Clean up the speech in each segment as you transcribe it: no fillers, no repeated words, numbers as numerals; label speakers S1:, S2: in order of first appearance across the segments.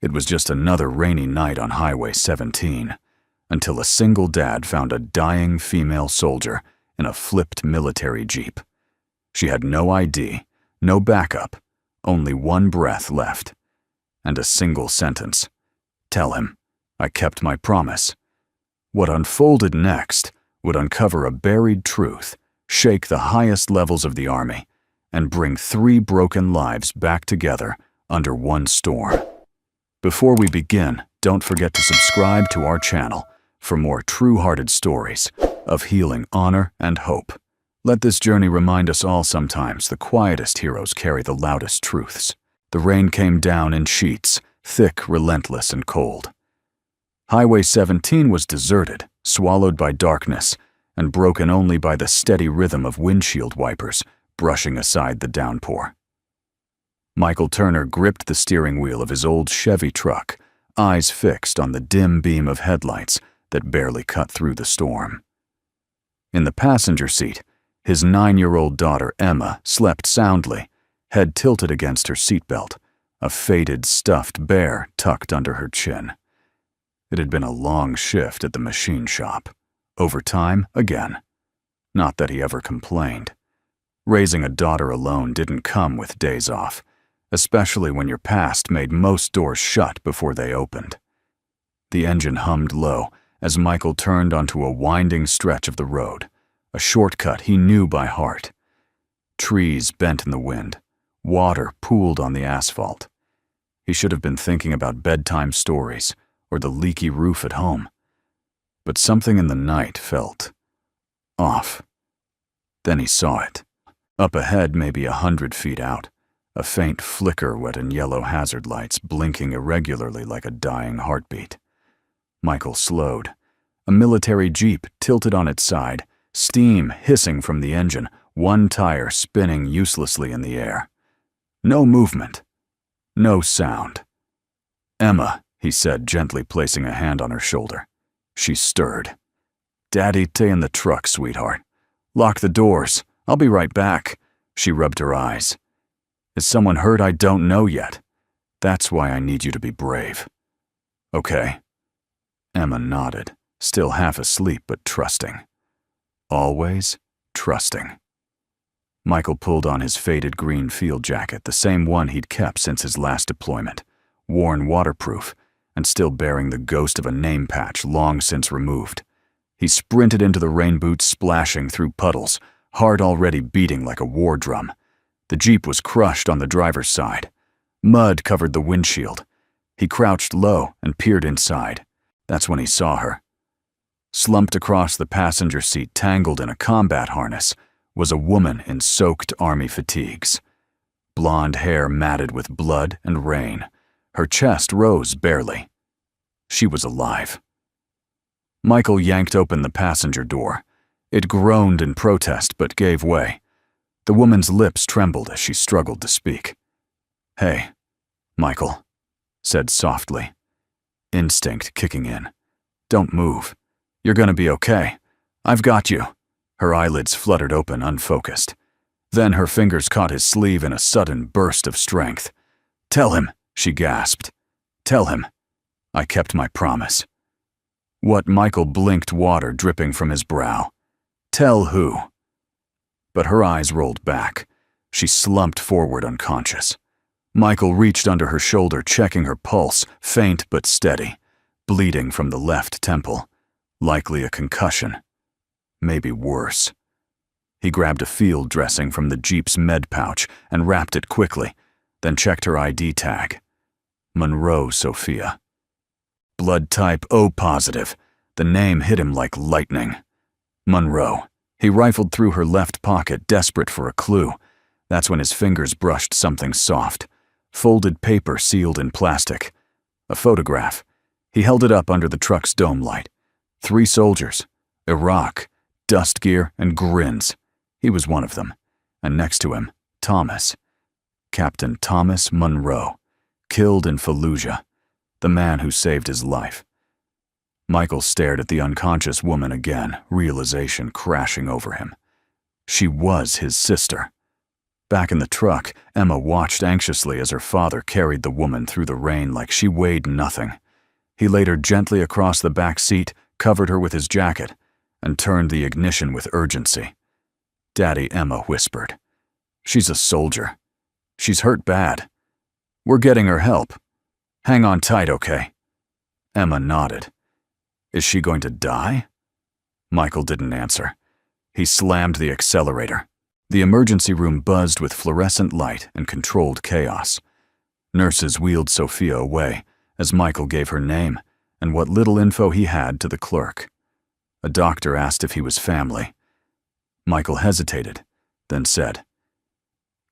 S1: It was just another rainy night on Highway 17, until a single dad found a dying female soldier in a flipped military jeep. She had no ID, no backup, only one breath left, and a single sentence: "Tell him, I kept my promise." What unfolded next would uncover a buried truth, shake the highest levels of the Army, and bring 3 broken lives back together under one storm. Before we begin, don't forget to subscribe to our channel for more true-hearted stories of healing, honor, and hope. Let this journey remind us all sometimes the quietest heroes carry the loudest truths. The rain came down in sheets, thick, relentless, and cold. Highway 17 was deserted, swallowed by darkness, and broken only by the steady rhythm of windshield wipers brushing aside the downpour. Michael Turner gripped the steering wheel of his old Chevy truck, eyes fixed on the dim beam of headlights that barely cut through the storm. In the passenger seat, his 9-year-old daughter Emma slept soundly, head tilted against her seatbelt, a faded stuffed bear tucked under her chin. It had been a long shift at the machine shop. Overtime again. Not that he ever complained. Raising a daughter alone didn't come with days off, especially when your past made most doors shut before they opened. The engine hummed low as Michael turned onto a winding stretch of the road, a shortcut he knew by heart. Trees bent in the wind, water pooled on the asphalt. He should have been thinking about bedtime stories or the leaky roof at home. But something in the night felt off. Then he saw it. Up ahead, maybe 100 feet out, a faint flicker wet in yellow hazard lights blinking irregularly like a dying heartbeat. Michael slowed. A military jeep tilted on its side, steam hissing from the engine, one tire spinning uselessly in the air. No movement. No sound. "Emma," he said, gently placing a hand on her shoulder. She stirred. "Daddy, stay in the truck, sweetheart. Lock the doors. I'll be right back." She rubbed her eyes. "Is someone hurt? I don't know yet. That's why I need you to be brave." "Okay." Emma nodded, still half asleep but trusting. Always trusting. Michael pulled on his faded green field jacket, the same one he'd kept since his last deployment, worn waterproof, and still bearing the ghost of a name patch long since removed. He sprinted into the rain boots, splashing through puddles, heart already beating like a war drum. The Jeep was crushed on the driver's side. Mud covered the windshield. He crouched low and peered inside. That's when he saw her. Slumped across the passenger seat, tangled in a combat harness, was a woman in soaked Army fatigues. Blonde hair matted with blood and rain. Her chest rose barely. She was alive. Michael yanked open the passenger door. It groaned in protest but gave way. The woman's lips trembled as she struggled to speak. "Hey, Michael," said softly. Instinct kicking in. "Don't move. You're gonna be okay. I've got you." Her eyelids fluttered open, unfocused. Then her fingers caught his sleeve in a sudden burst of strength. "Tell him," she gasped. "Tell him. I kept my promise." What? Michael blinked, water dripping from his brow. "Tell who?" But her eyes rolled back. She slumped forward unconscious. Michael reached under her shoulder, checking her pulse, faint but steady, bleeding from the left temple. Likely a concussion. Maybe worse. He grabbed a field dressing from the Jeep's med pouch and wrapped it quickly, then checked her ID tag. Monroe Sophia. Blood type O positive. The name hit him like lightning. Monroe. He rifled through her left pocket, desperate for a clue. That's when his fingers brushed something soft. Folded paper sealed in plastic. A photograph. He held it up under the truck's dome light. 3 soldiers. Iraq. Dust gear and grins. He was one of them. And next to him, Thomas. Captain Thomas Monroe. Killed in Fallujah. The man who saved his life. Michael stared at the unconscious woman again, realization crashing over him. She was his sister. Back in the truck, Emma watched anxiously as her father carried the woman through the rain like she weighed nothing. He laid her gently across the back seat, covered her with his jacket, and turned the ignition with urgency. Daddy, Emma whispered. "She's a soldier. She's hurt bad. We're getting her help. Hang on tight, okay?" Emma nodded. "Is she going to die?" Michael didn't answer. He slammed the accelerator. The emergency room buzzed with fluorescent light and controlled chaos. Nurses wheeled Sophia away as Michael gave her name and what little info he had to the clerk. A doctor asked if he was family. Michael hesitated, then said,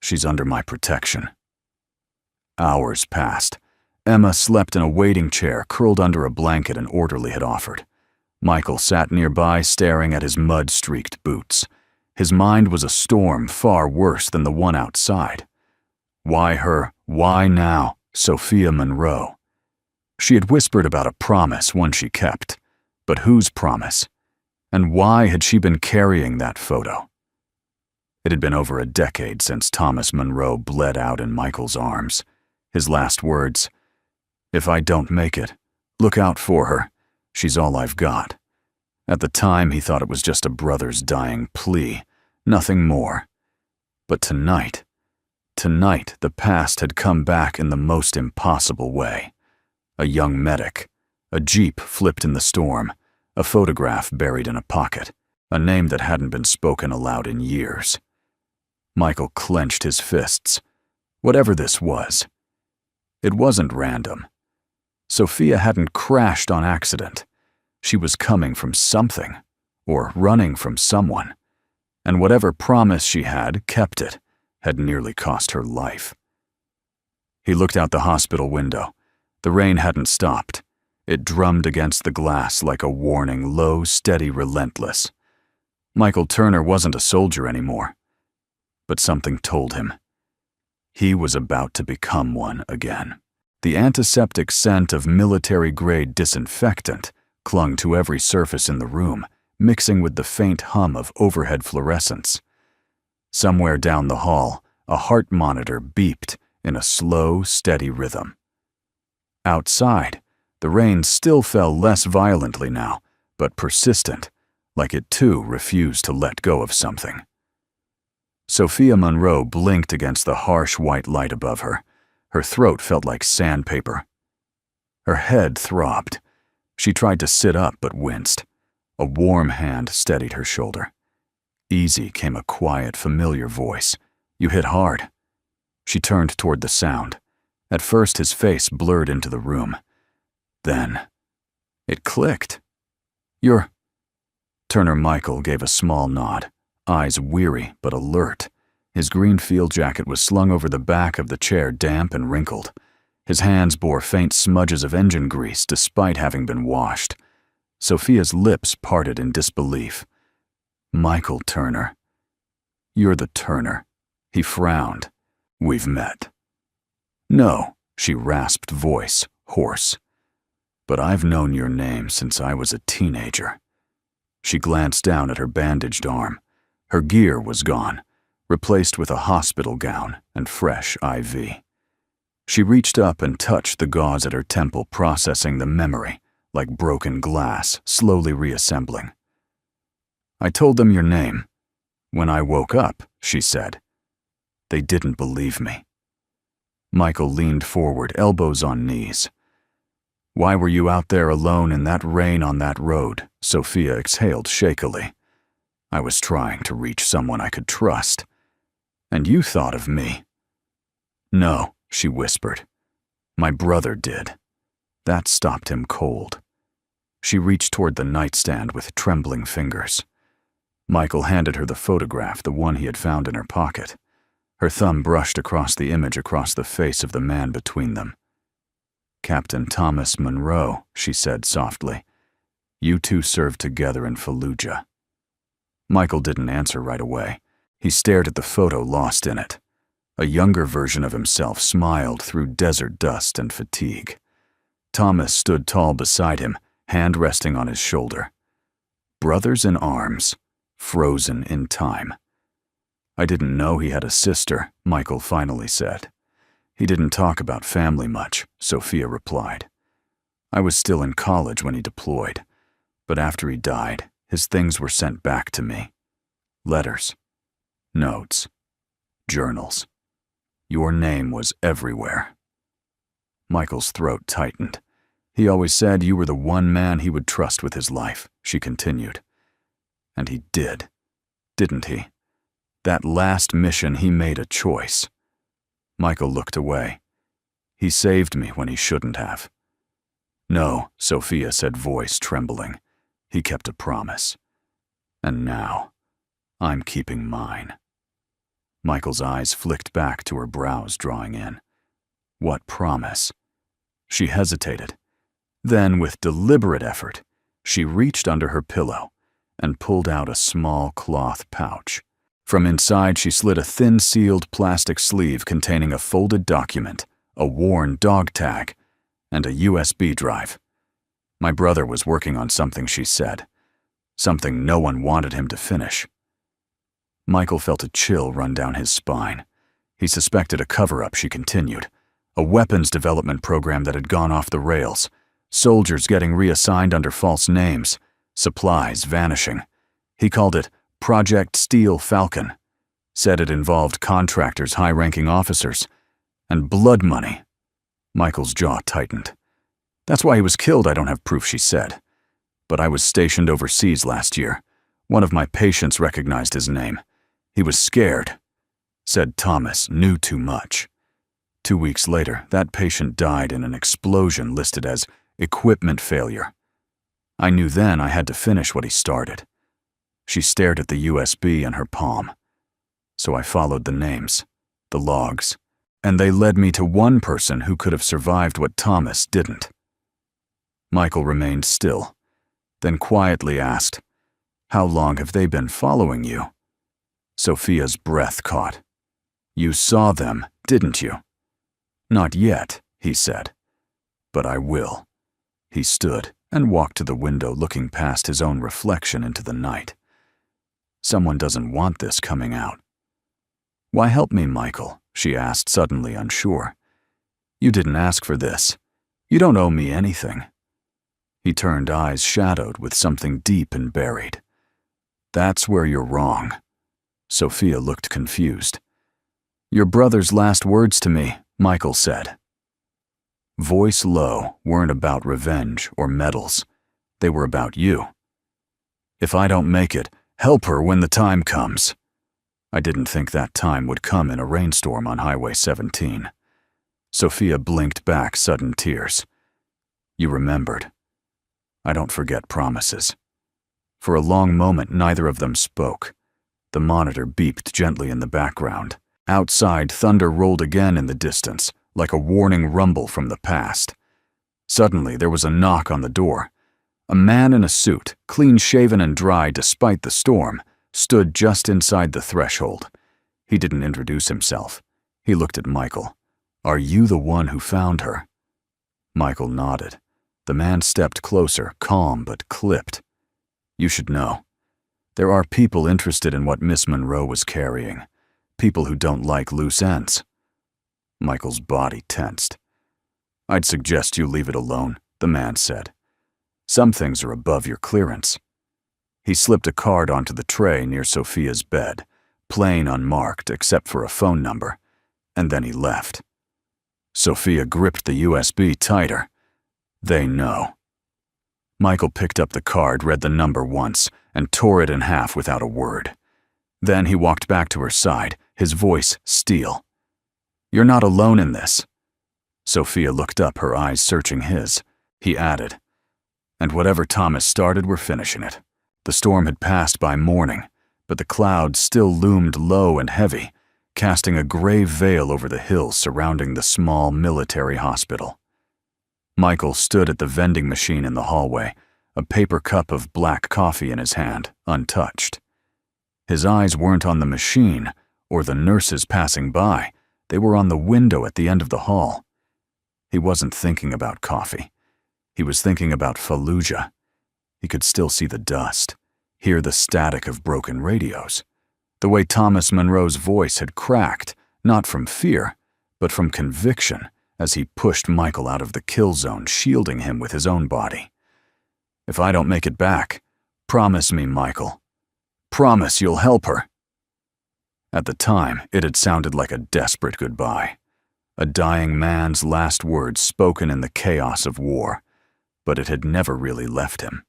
S1: "She's under my protection." Hours passed. Emma slept in a waiting chair curled under a blanket an orderly had offered. Michael sat nearby staring at his mud-streaked boots. His mind was a storm far worse than the one outside. Why her? Why now? Sophia Monroe. She had whispered about a promise, one she kept. But whose promise? And why had she been carrying that photo? It had been over a decade since Thomas Monroe bled out in Michael's arms. His last words, "If I don't make it, look out for her. She's all I've got." At the time, he thought it was just a brother's dying plea, nothing more. But tonight, the past had come back in the most impossible way. A young medic, a jeep flipped in the storm, a photograph buried in a pocket, a name that hadn't been spoken aloud in years. Michael clenched his fists. Whatever this was, it wasn't random. Sophia hadn't crashed on accident. She was coming from something, or running from someone, and whatever promise she had kept it, had nearly cost her life. He looked out the hospital window. The rain hadn't stopped. It drummed against the glass like a warning, low, steady, relentless. Michael Turner wasn't a soldier anymore, but something told him. He was about to become one again. The antiseptic scent of military-grade disinfectant clung to every surface in the room, mixing with the faint hum of overhead fluorescence. Somewhere down the hall, a heart monitor beeped in a slow, steady rhythm. Outside, the rain still fell less violently now, but persistent, like it too refused to let go of something. Sophia Monroe blinked against the harsh white light above her. Her throat felt like sandpaper. Her head throbbed. She tried to sit up but winced. A warm hand steadied her shoulder. Easy came a quiet, familiar voice. "You hit hard." She turned toward the sound. At first, his face blurred into the room. Then, it clicked. "You're—" Turner Michael gave a small nod, eyes weary but alert. His green field jacket was slung over the back of the chair, damp and wrinkled. His hands bore faint smudges of engine grease despite having been washed. Sophia's lips parted in disbelief. "Michael Turner. You're the Turner." He frowned. "We've met." "No," she rasped, voice hoarse. "But I've known your name since I was a teenager." She glanced down at her bandaged arm. Her gear was gone, replaced with a hospital gown and fresh IV. She reached up and touched the gauze at her temple, processing the memory, like broken glass, slowly reassembling. "I told them your name. When I woke up," she said. "They didn't believe me." Michael leaned forward, elbows on knees. "Why were you out there alone in that rain on that road?" Sophia exhaled shakily. "I was trying to reach someone I could trust. And you thought of me." "No," she whispered. "My brother did." That stopped him cold. She reached toward the nightstand with trembling fingers. Michael handed her the photograph, the one he had found in her pocket. Her thumb brushed across the image across the face of the man between them. "Captain Thomas Monroe," she said softly. "You two served together in Fallujah." Michael didn't answer right away. He stared at the photo, lost in it. A younger version of himself smiled through desert dust and fatigue. Thomas stood tall beside him, hand resting on his shoulder. Brothers in arms, frozen in time. I didn't know he had a sister, Michael finally said. He didn't talk about family much, Sophia replied. I was still in college when he deployed, but after he died, his things were sent back to me. Letters, notes, journals. Your name was everywhere. Michael's throat tightened. He always said you were the one man he would trust with his life, she continued. And he did, didn't he? That last mission, he made a choice. Michael looked away. He saved me when he shouldn't have. No, Sophia said, voice trembling. He kept a promise. And now, I'm keeping mine. Michael's eyes flicked back to her brows drawing in. What promise? She hesitated. Then, with deliberate effort, she reached under her pillow and pulled out a small cloth pouch. From inside, she slid a thin-sealed plastic sleeve containing a folded document, a worn dog tag, and a USB drive. My brother was working on something, she said. Something no one wanted him to finish. Michael felt a chill run down his spine. He suspected a cover-up, she continued. A weapons development program that had gone off the rails. Soldiers getting reassigned under false names. Supplies vanishing. He called it Project Steel Falcon. Said it involved contractors, high-ranking officers, and blood money. Michael's jaw tightened. That's why he was killed, I don't have proof, she said. But I was stationed overseas last year. One of my patients recognized his name. He was scared. Said Thomas knew too much. 2 weeks later, that patient died in an explosion listed as equipment failure. I knew then I had to finish what he started. She stared at the USB in her palm. So I followed the names, the logs, and they led me to one person who could have survived what Thomas didn't. Michael remained still, then quietly asked, How long have they been following you? Sophia's breath caught. You saw them, didn't you? Not yet, he said. But I will. He stood and walked to the window, looking past his own reflection into the night. Someone doesn't want this coming out. Why help me, Michael? She asked, suddenly unsure. You didn't ask for this. You don't owe me anything. He turned, eyes shadowed with something deep and buried. That's where you're wrong. Sophia looked confused. Your brother's last words to me, Michael said. Voice low, weren't about revenge or medals. They were about you. If I don't make it, help her when the time comes. I didn't think that time would come in a rainstorm on Highway 17. Sophia blinked back sudden tears. You remembered. I don't forget promises. For a long moment, neither of them spoke. The monitor beeped gently in the background. Outside, thunder rolled again in the distance, like a warning rumble from the past. Suddenly, there was a knock on the door. A man in a suit, clean-shaven and dry despite the storm, stood just inside the threshold. He didn't introduce himself. He looked at Michael. Are you the one who found her? Michael nodded. The man stepped closer, calm but clipped. You should know. There are people interested in what Miss Monroe was carrying. People who don't like loose ends. Michael's body tensed. I'd suggest you leave it alone, the man said. Some things are above your clearance. He slipped a card onto the tray near Sophia's bed, plain unmarked except for a phone number, and then he left. Sophia gripped the USB tighter. They know. Michael picked up the card, read the number once, and tore it in half without a word. Then he walked back to her side, his voice steel. You're not alone in this. Sophia looked up, her eyes searching his. He added, and whatever Thomas started, we're finishing it. The storm had passed by morning, but the clouds still loomed low and heavy, casting a gray veil over the hills surrounding the small military hospital. Michael stood at the vending machine in the hallway, a paper cup of black coffee in his hand, untouched. His eyes weren't on the machine or the nurses passing by. They were on the window at the end of the hall. He wasn't thinking about coffee. He was thinking about Fallujah. He could still see the dust, hear the static of broken radios. The way Thomas Monroe's voice had cracked, not from fear, but from conviction, as he pushed Michael out of the kill zone, shielding him with his own body. "If I don't make it back, promise me, Michael. Promise you'll help her." At the time, it had sounded like a desperate goodbye, a dying man's last words spoken in the chaos of war, but it had never really left him.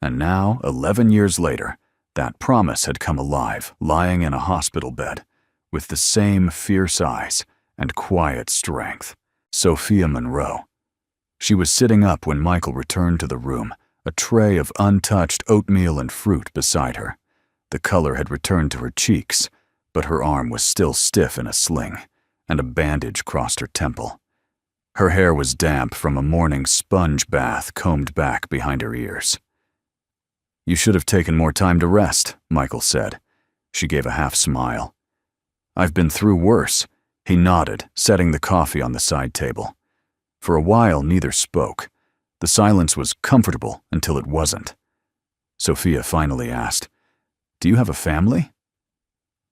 S1: And now, 11 years later, that promise had come alive, lying in a hospital bed, with the same fierce eyes and quiet strength. Sophia Monroe. She was sitting up when Michael returned to the room, a tray of untouched oatmeal and fruit beside her. The color had returned to her cheeks, but her arm was still stiff in a sling, and a bandage crossed her temple. Her hair was damp from a morning sponge bath combed back behind her ears. "You should have taken more time to rest," Michael said. She gave a half smile. "I've been through worse." He nodded, setting the coffee on the side table. For a while, neither spoke. The silence was comfortable until it wasn't. Sophia finally asked, "Do you have a family?"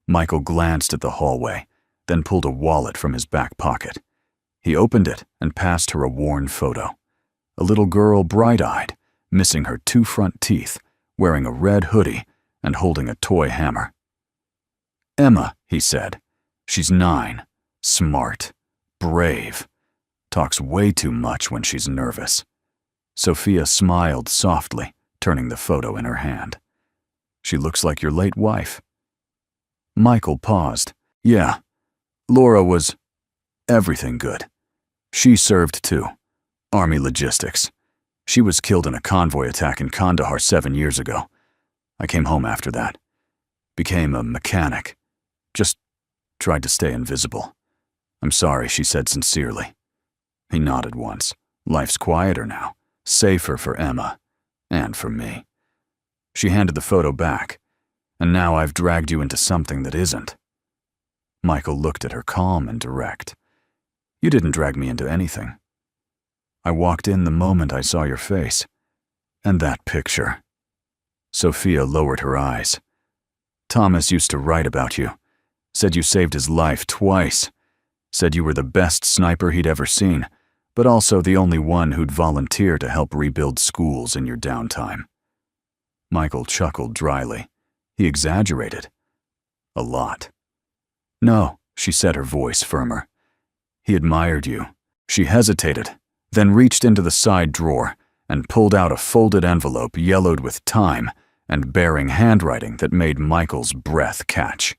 S1: Michael glanced at the hallway, then pulled a wallet from his back pocket. He opened it and passed her a worn photo. A little girl, bright-eyed, missing her 2 front teeth, wearing a red hoodie and holding a toy hammer. "Emma," he said. "She's 9, smart, brave, talks way too much when she's nervous." Sophia smiled softly, turning the photo in her hand. "She looks like your late wife." Michael paused. "Yeah, Laura was everything good. She served too. Army logistics. She was killed in a convoy attack in Kandahar 7 years ago. I came home after that. Became a mechanic. Just tried to stay invisible. I'm sorry," she said sincerely. He nodded once. "Life's quieter now. Safer for Emma. And for me." She handed the photo back. "And now I've dragged you into something that isn't." Michael looked at her calm and direct. "You didn't drag me into anything. I walked in the moment I saw your face. And that picture." Sophia lowered her eyes. "Thomas used to write about you. Said you saved his life twice. Said you were the best sniper he'd ever seen, but also the only one who'd volunteer to help rebuild schools in your downtime." Michael chuckled dryly. He exaggerated. A lot. "No," she said, her voice firmer. "He admired you." She hesitated, then reached into the side drawer and pulled out a folded envelope yellowed with time and bearing handwriting that made Michael's breath catch.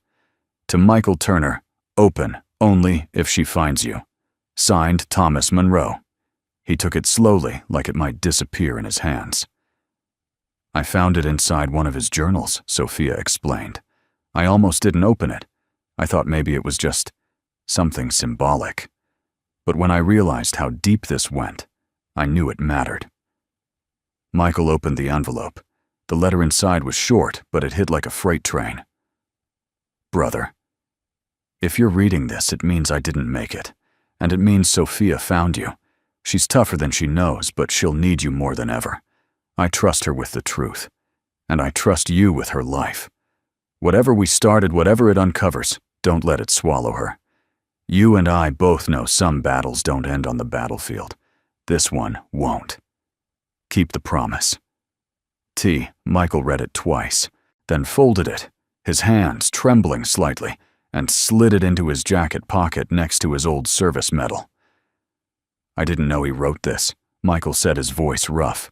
S1: "To Michael Turner, open only if she finds you. Signed, Thomas Monroe." He took it slowly, like it might disappear in his hands. "I found it inside one of his journals," Sophia explained. "I almost didn't open it. I thought maybe it was just something symbolic. But when I realized how deep this went, I knew it mattered." Michael opened the envelope. The letter inside was short, but it hit like a freight train. "Brother, if you're reading this, it means I didn't make it. And it means Sophia found you. She's tougher than she knows, but she'll need you more than ever. I trust her with the truth. And I trust you with her life. Whatever we started, whatever it uncovers, don't let it swallow her. You and I both know some battles don't end on the battlefield. This one won't. Keep the promise." Michael read it twice, then folded it, his hands trembling slightly, and slid it into his jacket pocket next to his old service medal. "I didn't know he wrote this," Michael said, his voice rough.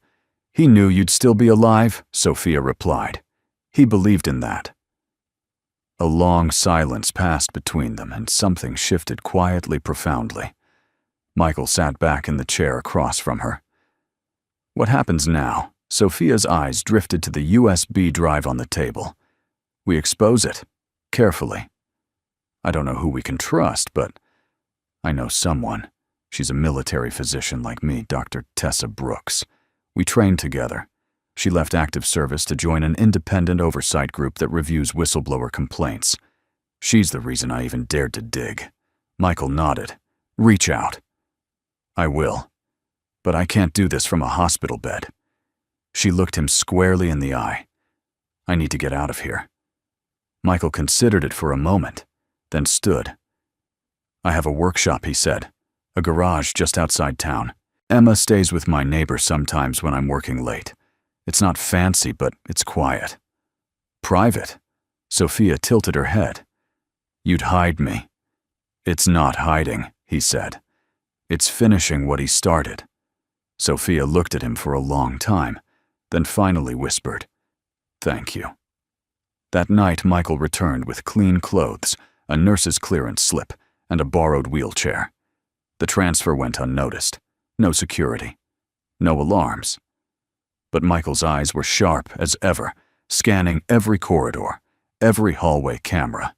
S1: "He knew you'd still be alive," Sophia replied. "He believed in that." A long silence passed between them, and something shifted quietly, profoundly. Michael sat back in the chair across from her. "What happens now?" Sophia's eyes drifted to the USB drive on the table. "We expose it, carefully. I don't know who we can trust, but I know someone. She's a military physician like me, Dr. Tessa Brooks. We trained together. She left active service to join an independent oversight group that reviews whistleblower complaints. She's the reason I even dared to dig." Michael nodded. "Reach out." "I will. But I can't do this from a hospital bed." She looked him squarely in the eye. "I need to get out of here." Michael considered it for a moment, then stood. "I have a workshop," he said. "A garage just outside town. Emma stays with my neighbor sometimes when I'm working late. It's not fancy, but it's quiet." "Private?" Sophia tilted her head. "You'd hide me." "It's not hiding," he said. "It's finishing what he started." Sophia looked at him for a long time, then finally whispered, "Thank you." That night, Michael returned with clean clothes, a nurse's clearance slip, and a borrowed wheelchair. The transfer went unnoticed. No security. No alarms. But Michael's eyes were sharp as ever, scanning every corridor, every hallway camera.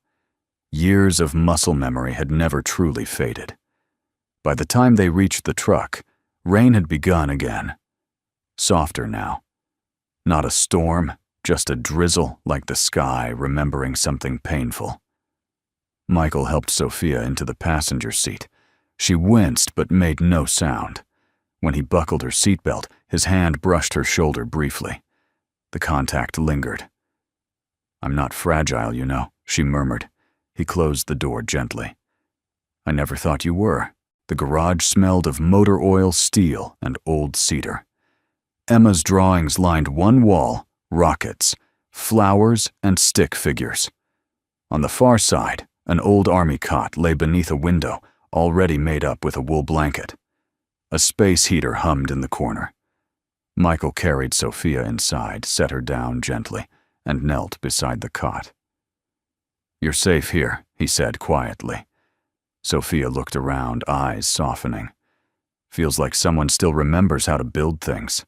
S1: Years of muscle memory had never truly faded. By the time they reached the truck, rain had begun again. Softer now. Not a storm, just a drizzle like the sky remembering something painful. Michael helped Sophia into the passenger seat. She winced but made no sound. When he buckled her seatbelt, his hand brushed her shoulder briefly. The contact lingered. "I'm not fragile, you know," she murmured. He closed the door gently. "I never thought you were." The garage smelled of motor oil, steel, and old cedar. Emma's drawings lined one wall, rockets, flowers, and stick figures. On the far side, an old army cot lay beneath a window, already made up with a wool blanket. A space heater hummed in the corner. Michael carried Sophia inside, set her down gently, and knelt beside the cot. "You're safe here," he said quietly. Sophia looked around, eyes softening. "Feels like someone still remembers how to build things."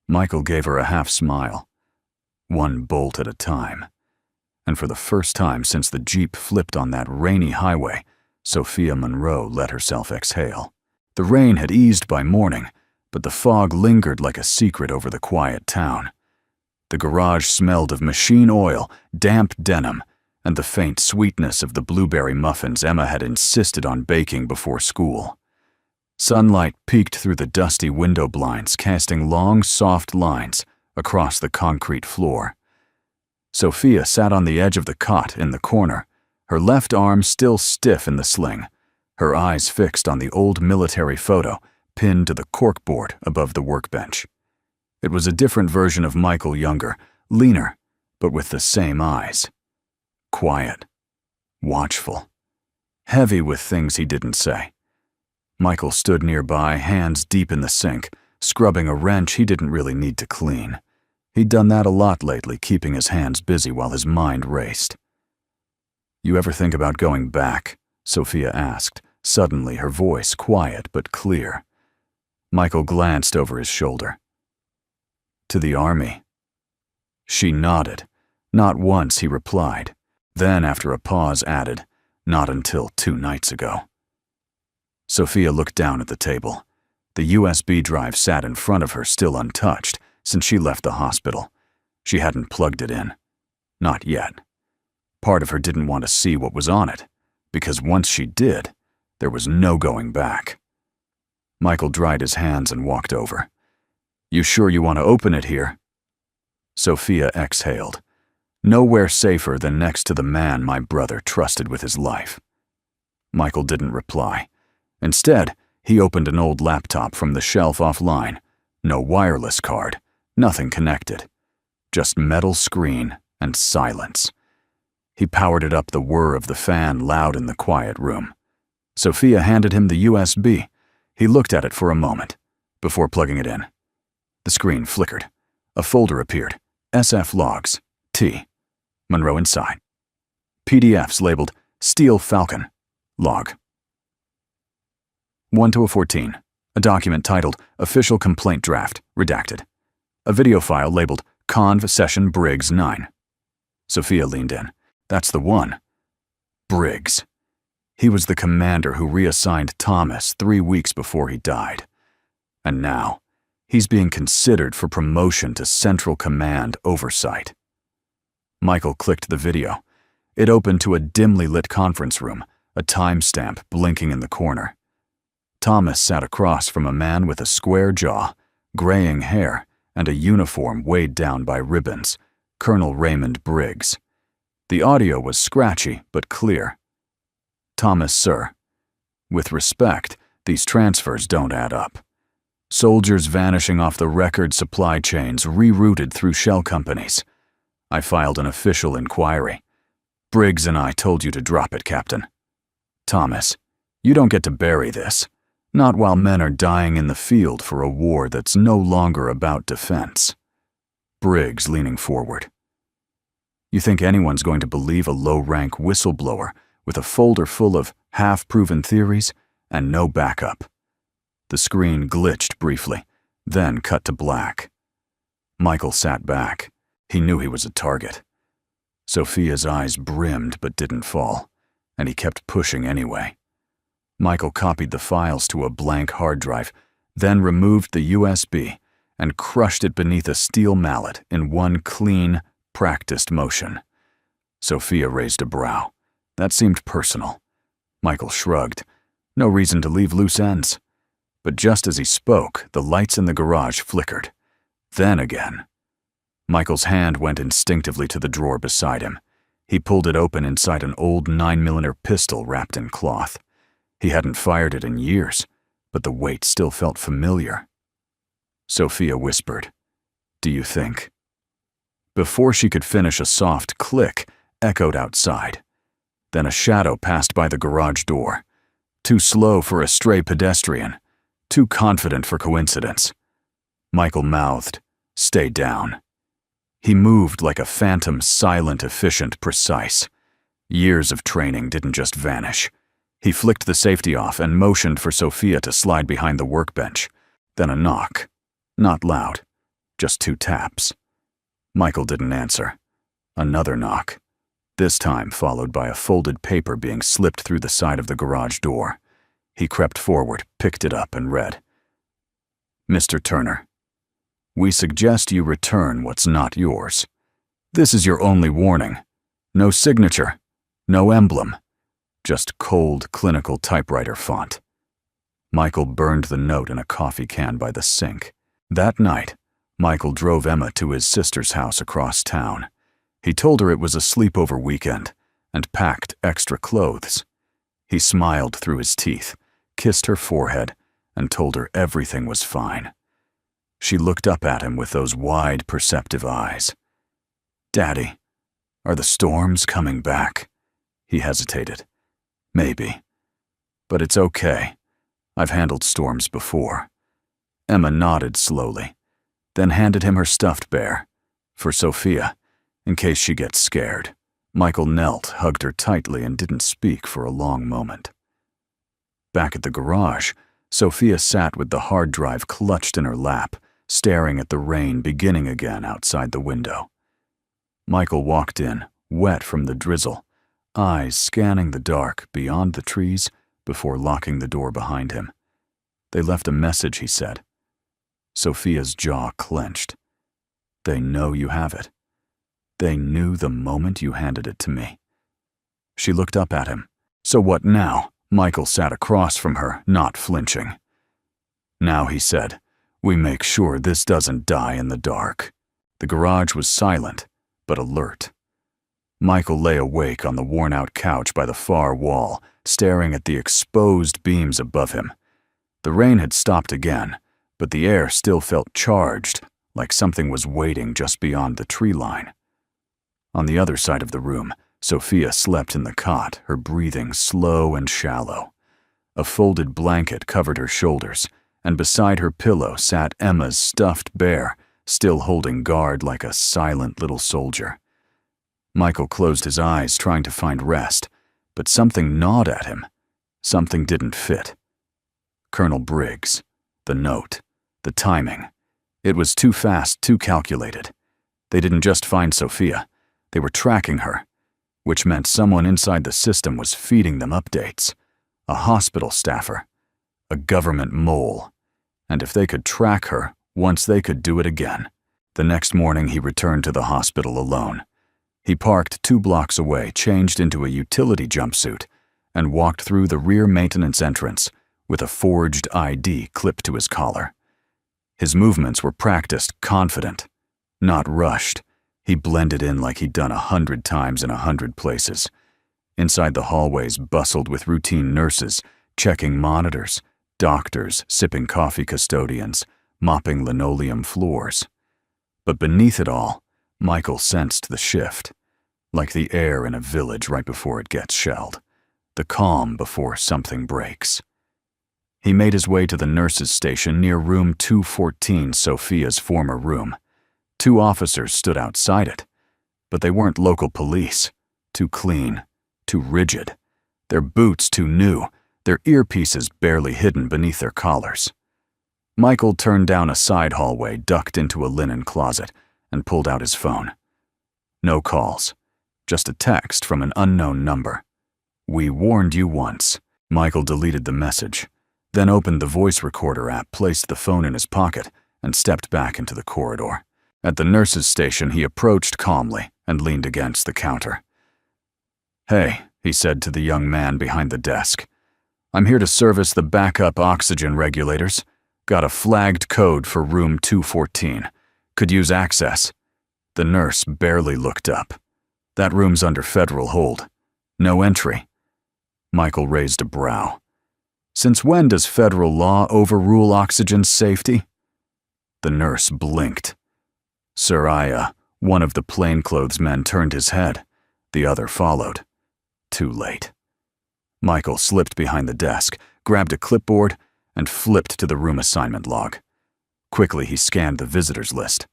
S1: Michael gave her a half smile. One bolt at a time. And for the first time since the Jeep flipped on that rainy highway, Sophia Monroe let herself exhale. The rain had eased by morning, but the fog lingered like a secret over the quiet town. The garage smelled of machine oil, damp denim, and the faint sweetness of the blueberry muffins Emma had insisted on baking before school. Sunlight peeked through the dusty window blinds, casting long, soft lines across the concrete floor. Sophia sat on the edge of the cot in the corner, her left arm still stiff in the sling, her eyes fixed on the old military photo pinned to the corkboard above the workbench. It was a different version of Michael younger, leaner, but with the same eyes. Quiet, watchful, heavy with things he didn't say. Michael stood nearby, hands deep in the sink, scrubbing a wrench he didn't really need to clean. He'd done that a lot lately, keeping his hands busy while his mind raced. "You ever think about going back?" Sophia asked, suddenly her voice quiet but clear. Michael glanced over his shoulder. "To the army." She nodded. Not once, he replied. Then, after a pause, added, "Not until 2 nights ago." Sophia looked down at the table. The USB drive sat in front of her, still untouched, since she left the hospital. She hadn't plugged it in. Not yet. Part of her didn't want to see what was on it, because once she did, there was no going back. Michael dried his hands and walked over. "You sure you want to open it here?" Sophia exhaled. "Nowhere safer than next to the man my brother trusted with his life." Michael didn't reply. Instead, he opened an old laptop from the shelf offline. No wireless card, nothing connected. Just metal screen and silence. He powered it up, the whir of the fan loud in the quiet room. Sophia handed him the USB. He looked at it for a moment, before plugging it in. The screen flickered. A folder appeared. SF logs. T. Monroe inside. PDFs labeled Steel Falcon. Log. 1-14. A document titled Official Complaint Draft, redacted. A video file labeled Conv Session Briggs 9. Sophia leaned in. That's the one. Briggs. He was the commander who reassigned Thomas 3 weeks before he died. And now, he's being considered for promotion to Central Command Oversight. Michael clicked the video. It opened to a dimly lit conference room, a timestamp blinking in the corner. Thomas sat across from a man with a square jaw, graying hair, and a uniform weighed down by ribbons, Colonel Raymond Briggs. The audio was scratchy but clear. "Thomas, sir. With respect, these transfers don't add up. Soldiers vanishing off the record supply chains rerouted through shell companies. I filed an official inquiry. Briggs and I told you to drop it, Captain. Thomas, you don't get to bury this. Not while men are dying in the field for a war that's no longer about defense." Briggs leaning forward. "You think anyone's going to believe a low-rank whistleblower with a folder full of half-proven theories and no backup?" The screen glitched briefly, then cut to black. Michael sat back. He knew he was a target. Sophia's eyes brimmed but didn't fall, and he kept pushing anyway. Michael copied the files to a blank hard drive, then removed the USB and crushed it beneath a steel mallet in one clean, practiced motion. Sophia raised a brow. That seemed personal. Michael shrugged. No reason to leave loose ends. But just as he spoke, the lights in the garage flickered. Then again. Michael's hand went instinctively to the drawer beside him. He pulled it open inside an old 9mm pistol wrapped in cloth. He hadn't fired it in years, but the weight still felt familiar. Sophia whispered, "Do you think?" Before she could finish, a soft click echoed outside. Then a shadow passed by the garage door. Too slow for a stray pedestrian, too confident for coincidence. Michael mouthed, "Stay down." He moved like a phantom, silent, efficient, precise. Years of training didn't just vanish. He flicked the safety off and motioned for Sophia to slide behind the workbench. Then a knock. Not loud, just 2 taps. Michael didn't answer. Another knock. This time followed by a folded paper being slipped through the side of the garage door. He crept forward, picked it up, and read, "Mr. Turner, we suggest you return what's not yours. This is your only warning. No signature, no emblem. Just cold, clinical typewriter font." Michael burned the note in a coffee can by the sink. That night, Michael drove Emma to his sister's house across town. He told her it was a sleepover weekend and packed extra clothes. He smiled through his teeth, kissed her forehead, and told her everything was fine. She looked up at him with those wide, perceptive eyes. "Daddy, are the storms coming back?" He hesitated. "Maybe. But it's okay. I've handled storms before." Emma nodded slowly, then handed him her stuffed bear. For Sophia, in case she gets scared. Michael knelt, hugged her tightly, and didn't speak for a long moment. Back at the garage, Sophia sat with the hard drive clutched in her lap, staring at the rain beginning again outside the window. Michael walked in, wet from the drizzle, eyes scanning the dark beyond the trees before locking the door behind him. "They left a message," he said. Sophia's jaw clenched. "They know you have it. They knew the moment you handed it to me." She looked up at him. "So what now?" Michael sat across from her, not flinching. "Now," he said, "we make sure this doesn't die in the dark." The garage was silent, but alert. Michael lay awake on the worn-out couch by the far wall, staring at the exposed beams above him. The rain had stopped again, but the air still felt charged, like something was waiting just beyond the tree line. On the other side of the room, Sophia slept in the cot, her breathing slow and shallow. A folded blanket covered her shoulders, and beside her pillow sat Emma's stuffed bear, still holding guard like a silent little soldier. Michael closed his eyes, trying to find rest, but something gnawed at him. Something didn't fit. Colonel Briggs, the note, the timing. It was too fast, too calculated. They didn't just find Sophia. They were tracking her, which meant someone inside the system was feeding them updates. A hospital staffer, a government mole. And if they could track her, once they could do it again. The next morning he returned to the hospital alone. He parked 2 blocks away, changed into a utility jumpsuit, and walked through the rear maintenance entrance with a forged ID clipped to his collar. His movements were practiced, confident, not rushed. He blended in like he'd done 100 times in 100 places. Inside the hallways bustled with routine nurses, checking monitors, doctors, sipping coffee custodians, mopping linoleum floors. But beneath it all, Michael sensed the shift, like the air in a village right before it gets shelled, the calm before something breaks. He made his way to the nurses' station near room 214, Sophia's former room. 2 officers stood outside it, but they weren't local police. Too clean, too rigid. Their boots too new, their earpieces barely hidden beneath their collars. Michael turned down a side hallway, ducked into a linen closet, and pulled out his phone. No calls, just a text from an unknown number. "We warned you once." Michael deleted the message, then opened the voice recorder app, placed the phone in his pocket, and stepped back into the corridor. At the nurse's station, he approached calmly and leaned against the counter. "Hey," he said to the young man behind the desk. "I'm here to service the backup oxygen regulators. Got a flagged code for room 214. Could use access." The nurse barely looked up. "That room's under federal hold. No entry." Michael raised a brow. "Since when does federal law overrule oxygen safety?" The nurse blinked. "Sir, one of the plainclothes men turned his head. The other followed. Too late." Michael slipped behind the desk, grabbed a clipboard, and flipped to the room assignment log. Quickly, he scanned the visitors list.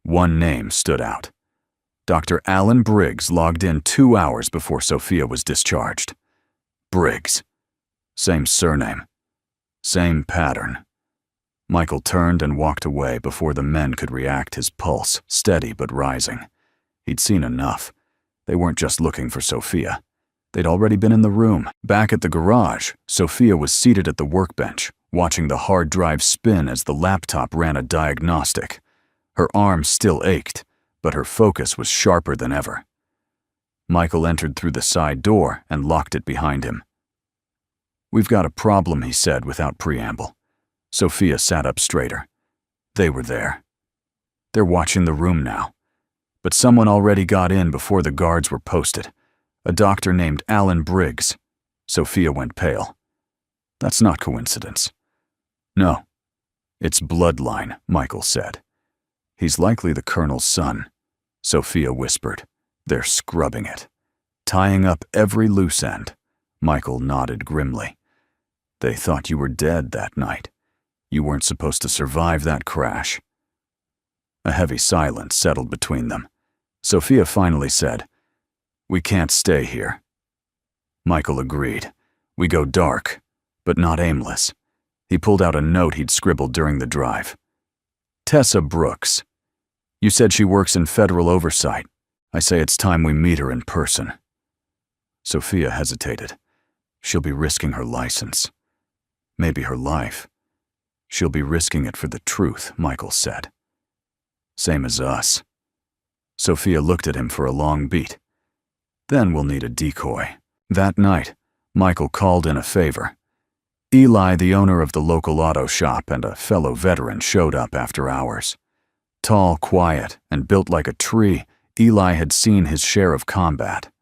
S1: One name stood out. Dr. Alan Briggs logged in 2 hours before Sophia was discharged. Briggs. Same surname. Same pattern. Michael turned and walked away before the men could react, his pulse steady but rising. He'd seen enough. They weren't just looking for Sophia. They'd already been in the room. Back at the garage, Sophia was seated at the workbench, watching the hard drive spin as the laptop ran a diagnostic. Her arm still ached, but her focus was sharper than ever. Michael entered through the side door and locked it behind him. "We've got a problem," he said without preamble. Sophia sat up straighter. They were there. They're watching the room now. But someone already got in before the guards were posted. A doctor named Alan Briggs. Sophia went pale. "That's not coincidence." "No. It's bloodline," Michael said. "He's likely the colonel's son," Sophia whispered. "They're scrubbing it. Tying up every loose end." Michael nodded grimly. "They thought you were dead that night. You weren't supposed to survive that crash." A heavy silence settled between them. Sophia finally said, "We can't stay here." Michael agreed. "We go dark, but not aimless." He pulled out a note he'd scribbled during the drive. "Tessa Brooks. You said she works in federal oversight. I say it's time we meet her in person." Sophia hesitated. She'll be risking her license. Maybe her life. "She'll be risking it for the truth," Michael said. "Same as us." Sophia looked at him for a long beat. "Then we'll need a decoy." That night, Michael called in a favor. Eli, the owner of the local auto shop and a fellow veteran, showed up after hours. Tall, quiet, and built like a tree, Eli had seen his share of combat.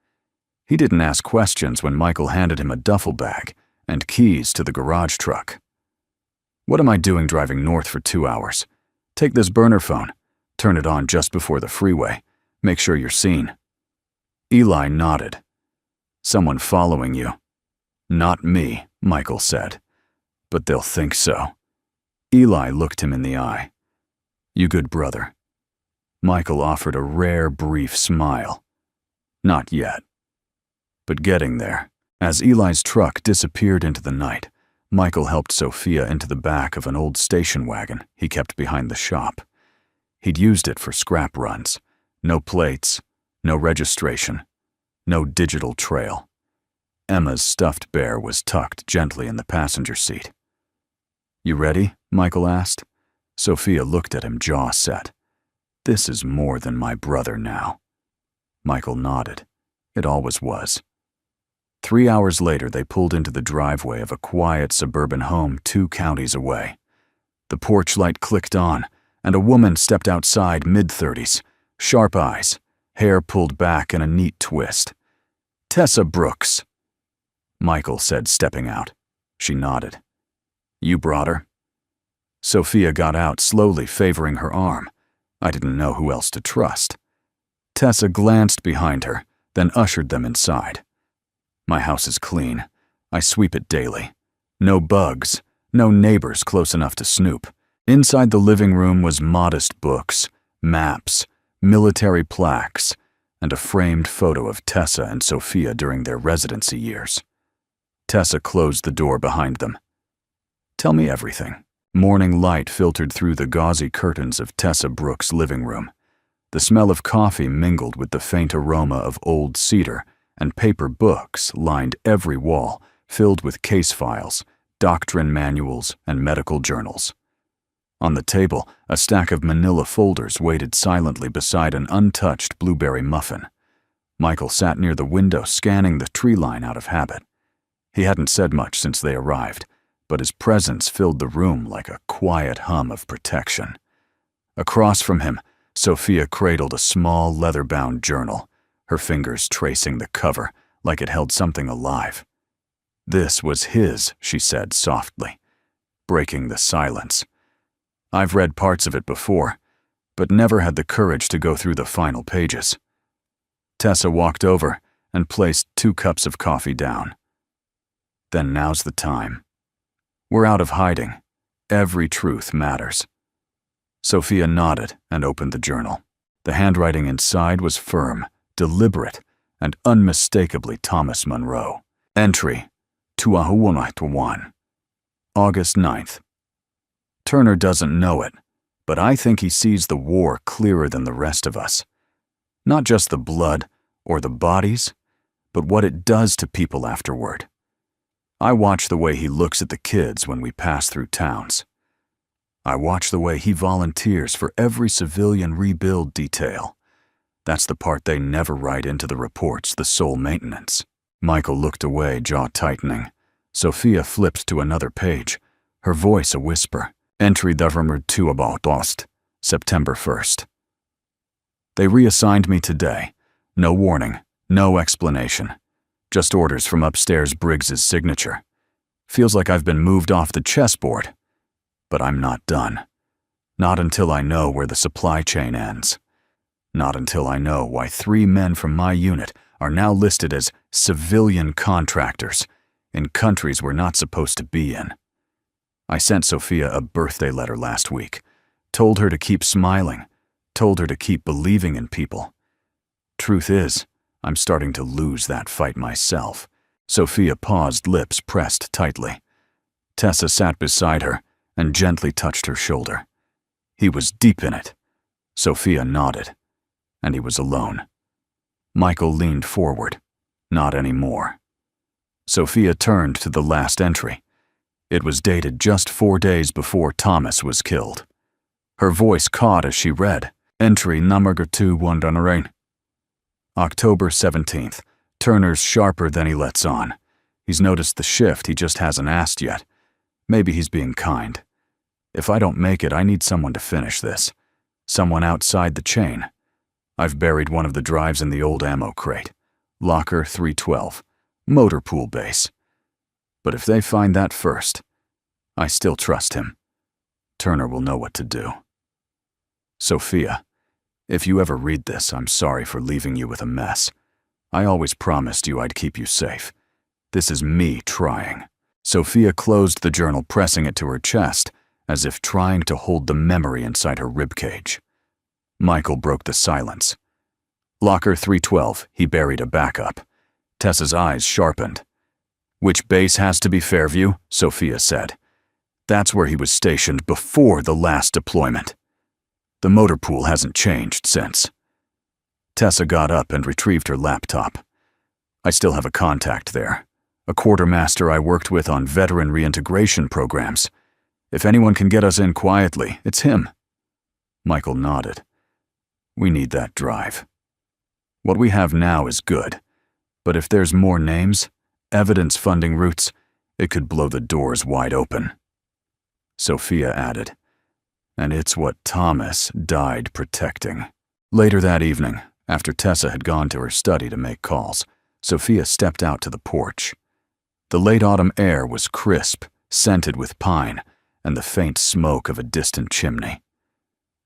S1: He didn't ask questions when Michael handed him a duffel bag and keys to the garage truck. "What am I doing driving north for 2 hours? Take this burner phone. Turn it on just before the freeway. Make sure you're seen." Eli nodded. "Someone following you." "Not me," Michael said. "But they'll think so." Eli looked him in the eye. "You good brother." Michael offered a rare, brief smile. "Not yet." But getting there. As Eli's truck disappeared into the night, Michael helped Sophia into the back of an old station wagon he kept behind the shop. He'd used it for scrap runs. No plates, no registration, no digital trail. Emma's stuffed bear was tucked gently in the passenger seat. "You ready?" Michael asked. Sophia looked at him, jaw set. "This is more than my brother now." Michael nodded. It always was. 3 hours later, they pulled into the driveway of a quiet suburban home 2 counties away. The porch light clicked on, and a woman stepped outside, mid-30s, sharp eyes, hair pulled back in a neat twist. "Tessa Brooks," Michael said, stepping out. She nodded. "You brought her?" Sophia got out, slowly favoring her arm. I didn't know who else to trust. Tessa glanced behind her, then ushered them inside. "My house is clean. I sweep it daily. No bugs, no neighbors close enough to snoop." Inside the living room was modest books, maps, military plaques, and a framed photo of Tessa and Sophia during their residency years. Tessa closed the door behind them. "Tell me everything." Morning light filtered through the gauzy curtains of Tessa Brooks' living room. The smell of coffee mingled with the faint aroma of old cedar, and paper books lined every wall, filled with case files, doctrine manuals, and medical journals. On the table, a stack of manila folders waited silently beside an untouched blueberry muffin. Michael sat near the window, scanning the tree line out of habit. He hadn't said much since they arrived, but his presence filled the room like a quiet hum of protection. Across from him, Sophia cradled a small leather-bound journal, her fingers tracing the cover like it held something alive. "This was his," she said softly, breaking the silence. "I've read parts of it before, but never had the courage to go through the final pages." Tessa walked over and placed 2 cups of coffee down. "Then now's the time. We're out of hiding. Every truth matters." Sophia nodded and opened the journal. The handwriting inside was firm, deliberate, and unmistakably Thomas Monroe. Entry: Tuahuwanatuan, August 9th. Turner doesn't know it, but I think he sees the war clearer than the rest of us. Not just the blood or the bodies, but what it does to people afterward. I watch the way he looks at the kids when we pass through towns. I watch the way he volunteers for every civilian rebuild detail. That's the part they never write into the reports, the soul maintenance. Michael looked away, jaw tightening. Sophia flipped to another page, her voice a whisper. Entry Governor 2 about Ost, September 1st. They reassigned me today. No warning, no explanation. Just orders from upstairs Briggs's signature. Feels like I've been moved off the chessboard. But I'm not done. Not until I know where the supply chain ends. Not until I know why 3 men from my unit are now listed as civilian contractors in countries we're not supposed to be in. I sent Sophia a birthday letter last week. Told her to keep smiling. Told her to keep believing in people. Truth is, I'm starting to lose that fight myself. Sophia paused, lips pressed tightly. Tessa sat beside her and gently touched her shoulder. He was deep in it. Sophia nodded, and he was alone. Michael leaned forward. Not anymore. Sophia turned to the last entry. It was dated just 4 days before Thomas was killed. Her voice caught as she read, Entry number 2 Wandanarein. October 17th. Turner's sharper than he lets on. He's noticed the shift, he just hasn't asked yet. Maybe he's being kind. If I don't make it, I need someone to finish this. Someone outside the chain. I've buried one of the drives in the old ammo crate. Locker 312. Motor pool base. But if they find that first, I still trust him. Turner will know what to do. Sophia, if you ever read this, I'm sorry for leaving you with a mess. I always promised you I'd keep you safe. This is me trying. Sophia closed the journal, pressing it to her chest, as if trying to hold the memory inside her ribcage. Michael broke the silence. Locker 312, he buried a backup. Tessa's eyes sharpened. Which base has to be Fairview? Sophia said. That's where he was stationed before the last deployment. The motor pool hasn't changed since. Tessa got up and retrieved her laptop. I still have a contact there. A quartermaster I worked with on veteran reintegration programs. If anyone can get us in quietly, it's him. Michael nodded. We need that drive. What we have now is good, but if there's more names, evidence funding routes, it could blow the doors wide open. Sophia added, and it's what Thomas died protecting. Later that evening, after Tessa had gone to her study to make calls, Sophia stepped out to the porch. The late autumn air was crisp, scented with pine, and the faint smoke of a distant chimney.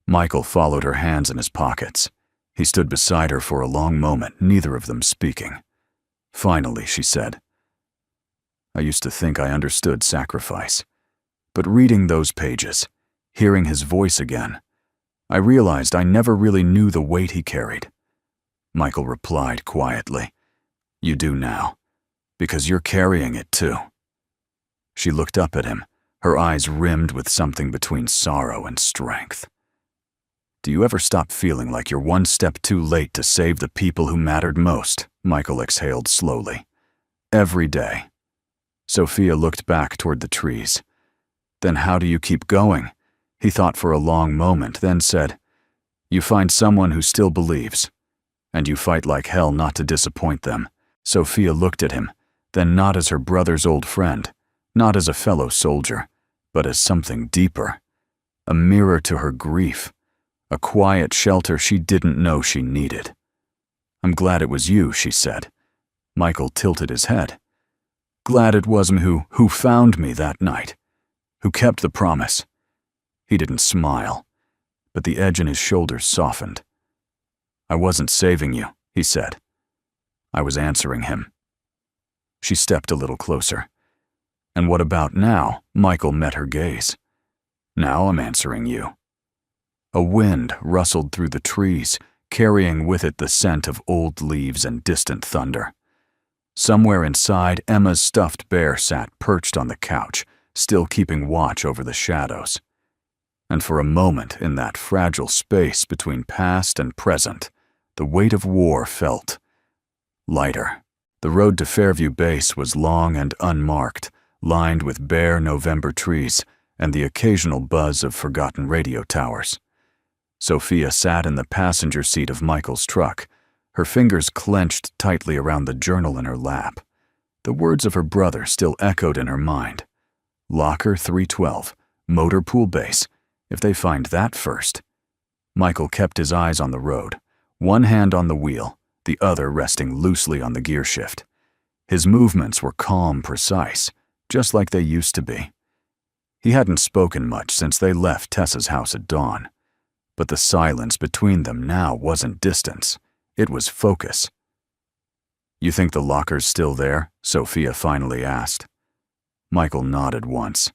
S1: Michael followed her hands in his pockets. He stood beside her for a long moment, neither of them speaking. Finally, she said, "I used to think I understood sacrifice. But reading those pages, hearing his voice again, I realized I never really knew the weight he carried." Michael replied quietly, "You do now, because you're carrying it too." She looked up at him, her eyes rimmed with something between sorrow and strength. "Do you ever stop feeling like you're one step too late to save the people who mattered most?" Michael exhaled slowly. "Every day." Sophia looked back toward the trees. "Then how do you keep going?" He thought for a long moment, then said, "You find someone who still believes, and you fight like hell not to disappoint them." Sophia looked at him, then not as her brother's old friend, not as a fellow soldier, but as something deeper, a mirror to her grief, a quiet shelter she didn't know she needed. "I'm glad it was you," she said. Michael tilted his head. "Glad it was him who found me that night, who kept the promise." He didn't smile, but the edge in his shoulders softened. "I wasn't saving you," he said. "I was answering him." She stepped a little closer. "And what about now?" Michael met her gaze. "Now I'm answering you." A wind rustled through the trees, carrying with it the scent of old leaves and distant thunder. Somewhere inside, Emma's stuffed bear sat perched on the couch, still keeping watch over the shadows. And for a moment in that fragile space between past and present, the weight of war felt lighter. The road to Fairview Base was long and unmarked, lined with bare November trees and the occasional buzz of forgotten radio towers. Sophia sat in the passenger seat of Michael's truck, her fingers clenched tightly around the journal in her lap. The words of her brother still echoed in her mind. Locker 312, motor pool base. If they find that first. Michael kept his eyes on the road, one hand on the wheel, the other resting loosely on the gear shift. His movements were calm, precise, just like they used to be. He hadn't spoken much since they left Tessa's house at dawn. But the silence between them now wasn't distance. It was focus. "You think the locker's still there?" Sophia finally asked. Michael nodded once.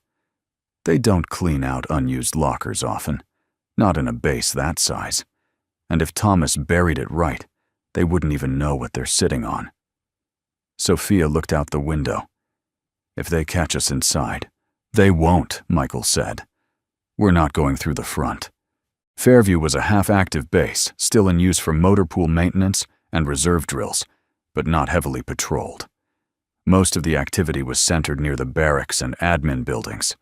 S1: They don't clean out unused lockers often, not in a base that size. And if Thomas buried it right, they wouldn't even know what they're sitting on. Sophia looked out the window. "If they catch us inside." "They won't," Michael said. "We're not going through the front." Fairview was a half-active base, still in use for motor pool maintenance and reserve drills, but not heavily patrolled. Most of the activity was centered near the barracks and admin buildings.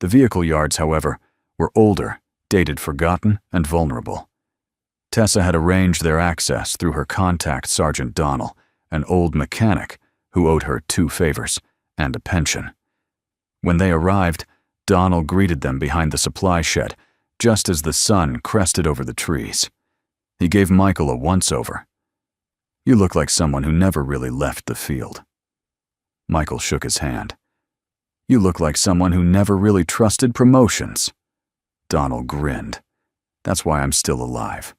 S1: The vehicle yards, however, were older, dated, forgotten, and vulnerable. Tessa had arranged their access through her contact, Sergeant Donnell, an old mechanic who owed her 2 favors and a pension. When they arrived, Donnell greeted them behind the supply shed, just as the sun crested over the trees. He gave Michael a once-over. "You look like someone who never really left the field." Michael shook his hand. "You look like someone who never really trusted promotions." Donnell grinned. "That's why I'm still alive."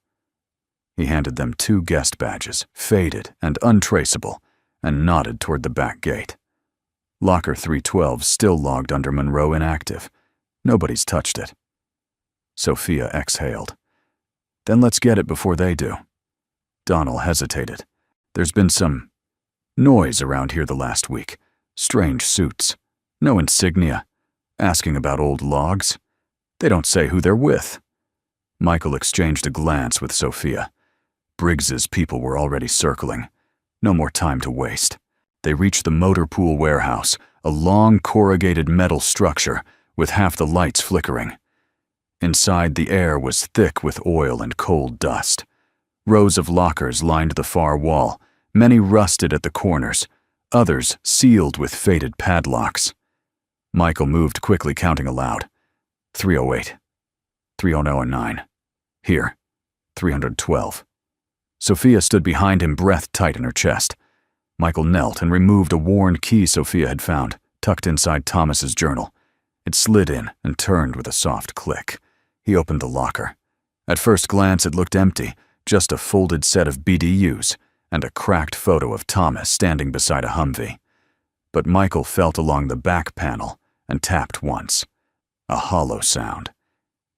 S1: He handed them 2 guest badges, faded and untraceable, and nodded toward the back gate. Locker 312 still logged under Monroe inactive. Nobody's touched it. Sophia exhaled. "Then let's get it before they do." Donnell hesitated. "There's been some noise around here the last week. Strange suits. No insignia. Asking about old logs. They don't say who they're with." Michael exchanged a glance with Sophia. Briggs's people were already circling. No more time to waste. They reached the motor pool warehouse, a long corrugated metal structure with half the lights flickering. Inside, the air was thick with oil and cold dust. Rows of lockers lined the far wall, many rusted at the corners, others sealed with faded padlocks. Michael moved quickly, counting aloud. 308. 309. Here. 312. Sophia stood behind him, breath tight in her chest. Michael knelt and removed a worn key Sophia had found, tucked inside Thomas's journal. It slid in and turned with a soft click. He opened the locker. At first glance, it looked empty, just a folded set of BDUs and a cracked photo of Thomas standing beside a Humvee. But Michael felt along the back panel and tapped once. A hollow sound.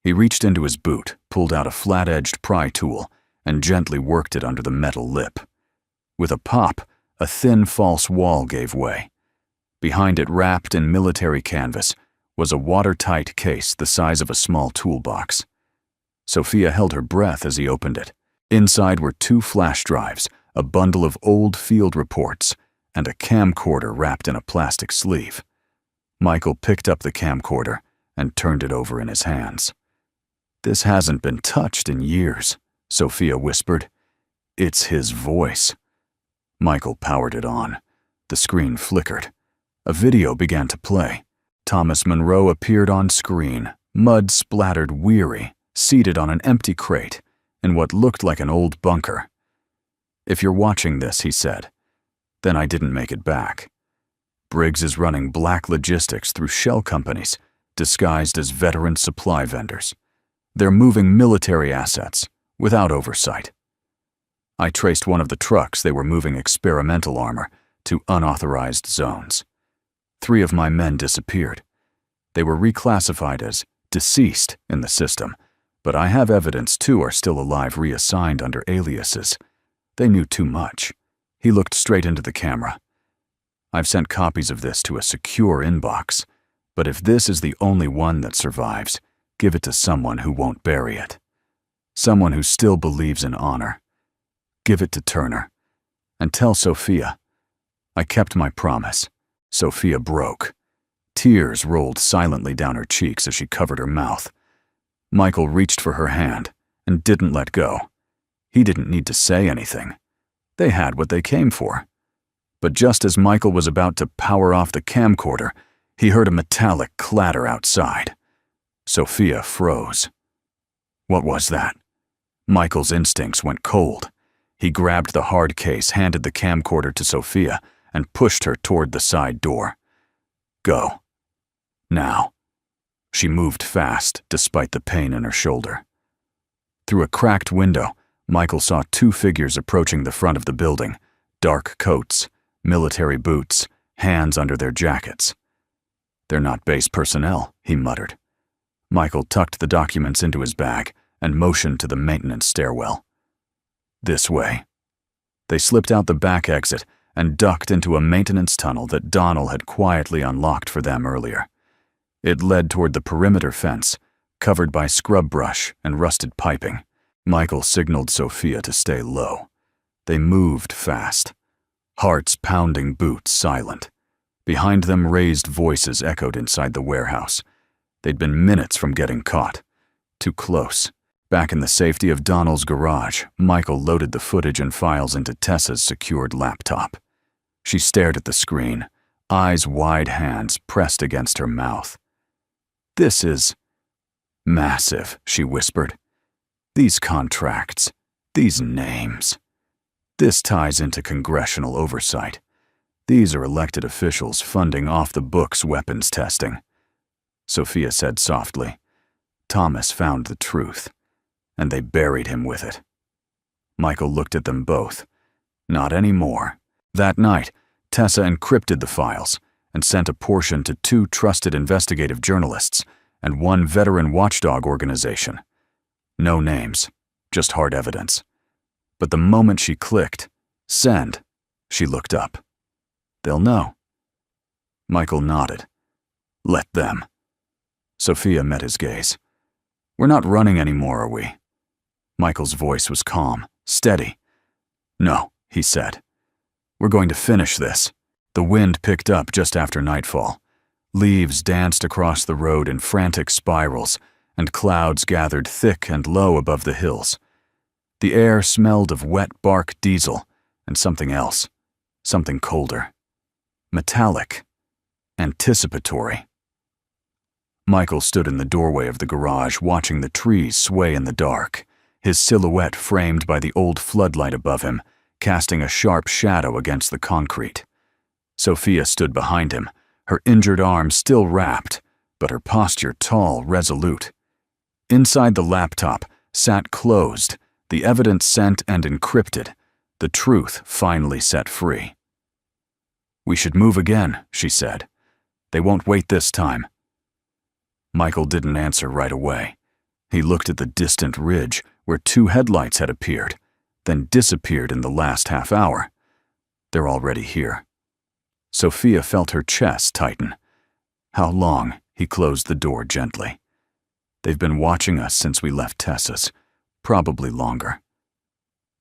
S1: He reached into his boot, pulled out a flat-edged pry tool, and gently worked it under the metal lip. With a pop, a thin false wall gave way. Behind it, wrapped in military canvas, was a watertight case the size of a small toolbox. Sophia held her breath as he opened it. Inside were 2 flash drives, a bundle of old field reports, and a camcorder wrapped in a plastic sleeve. Michael picked up the camcorder and turned it over in his hands. "This hasn't been touched in years," Sophia whispered. "It's his voice." Michael powered it on. The screen flickered. A video began to play. Thomas Monroe appeared on screen, mud-splattered, weary, seated on an empty crate in what looked like an old bunker. "If you're watching this," he said, "then I didn't make it back. Briggs is running black logistics through shell companies, disguised as veteran supply vendors. They're moving military assets, without oversight. I traced one of the trucks they were moving experimental armor to unauthorized zones. 3 of my men disappeared. They were reclassified as deceased in the system, but I have evidence 2 are still alive, reassigned under aliases. They knew too much." He looked straight into the camera. "I've sent copies of this to a secure inbox, but if this is the only one that survives, give it to someone who won't bury it. Someone who still believes in honor. Give it to Turner. And tell Sophia. I kept my promise." Sophia broke. Tears rolled silently down her cheeks as she covered her mouth. Michael reached for her hand and didn't let go. He didn't need to say anything. They had what they came for. But just as Michael was about to power off the camcorder, he heard a metallic clatter outside. Sophia froze. What was that? Michael's instincts went cold. He grabbed the hard case, handed the camcorder to Sophia, and pushed her toward the side door. "Go. Now." She moved fast, despite the pain in her shoulder. Through a cracked window, Michael saw 2 figures approaching the front of the building, dark coats, military boots, hands under their jackets. "They're not base personnel," he muttered. Michael tucked the documents into his bag and motioned to the maintenance stairwell. "This way." They slipped out the back exit and ducked into a maintenance tunnel that Donnell had quietly unlocked for them earlier. It led toward the perimeter fence, covered by scrub brush and rusted piping. Michael signaled Sophia to stay low. They moved fast, hearts pounding, boots silent. Behind them, raised voices echoed inside the warehouse. They'd been minutes from getting caught. Too close. Back in the safety of Donnell's garage, Michael loaded the footage and files into Tessa's secured laptop. She stared at the screen, eyes wide, hands pressed against her mouth. "This is massive," she whispered. "These contracts, these names. This ties into congressional oversight. These are elected officials funding off-the-books weapons testing." Sophia said softly, "Thomas found the truth, and they buried him with it." Michael looked at them both. Not anymore. That night, Tessa encrypted the files and sent a portion to 2 trusted investigative journalists and 1 veteran watchdog organization. No names, just hard evidence. But the moment she clicked, "Send," she looked up. "They'll know." Michael nodded. "Let them." Sophia met his gaze. "We're not running anymore, are we?" Michael's voice was calm, steady. "No," he said. "We're going to finish this." The wind picked up just after nightfall. Leaves danced across the road in frantic spirals, and clouds gathered thick and low above the hills. The air smelled of wet bark diesel and something else, something colder. Metallic. Anticipatory. Michael stood in the doorway of the garage, watching the trees sway in the dark. his silhouette framed by the old floodlight above him, casting a sharp shadow against the concrete. Sophia stood behind him, her injured arm still wrapped, but her posture tall, resolute. Inside the laptop, sat closed, the evidence sent and encrypted, the truth finally set free. "We should move again," she said. "They won't wait this time." Michael didn't answer right away. He looked at the distant ridge where 2 headlights had appeared, then disappeared in the last half hour. They're already here. Sophia felt her chest tighten. "How long?" He closed the door gently. "They've been watching us since we left Tessa's. Probably longer."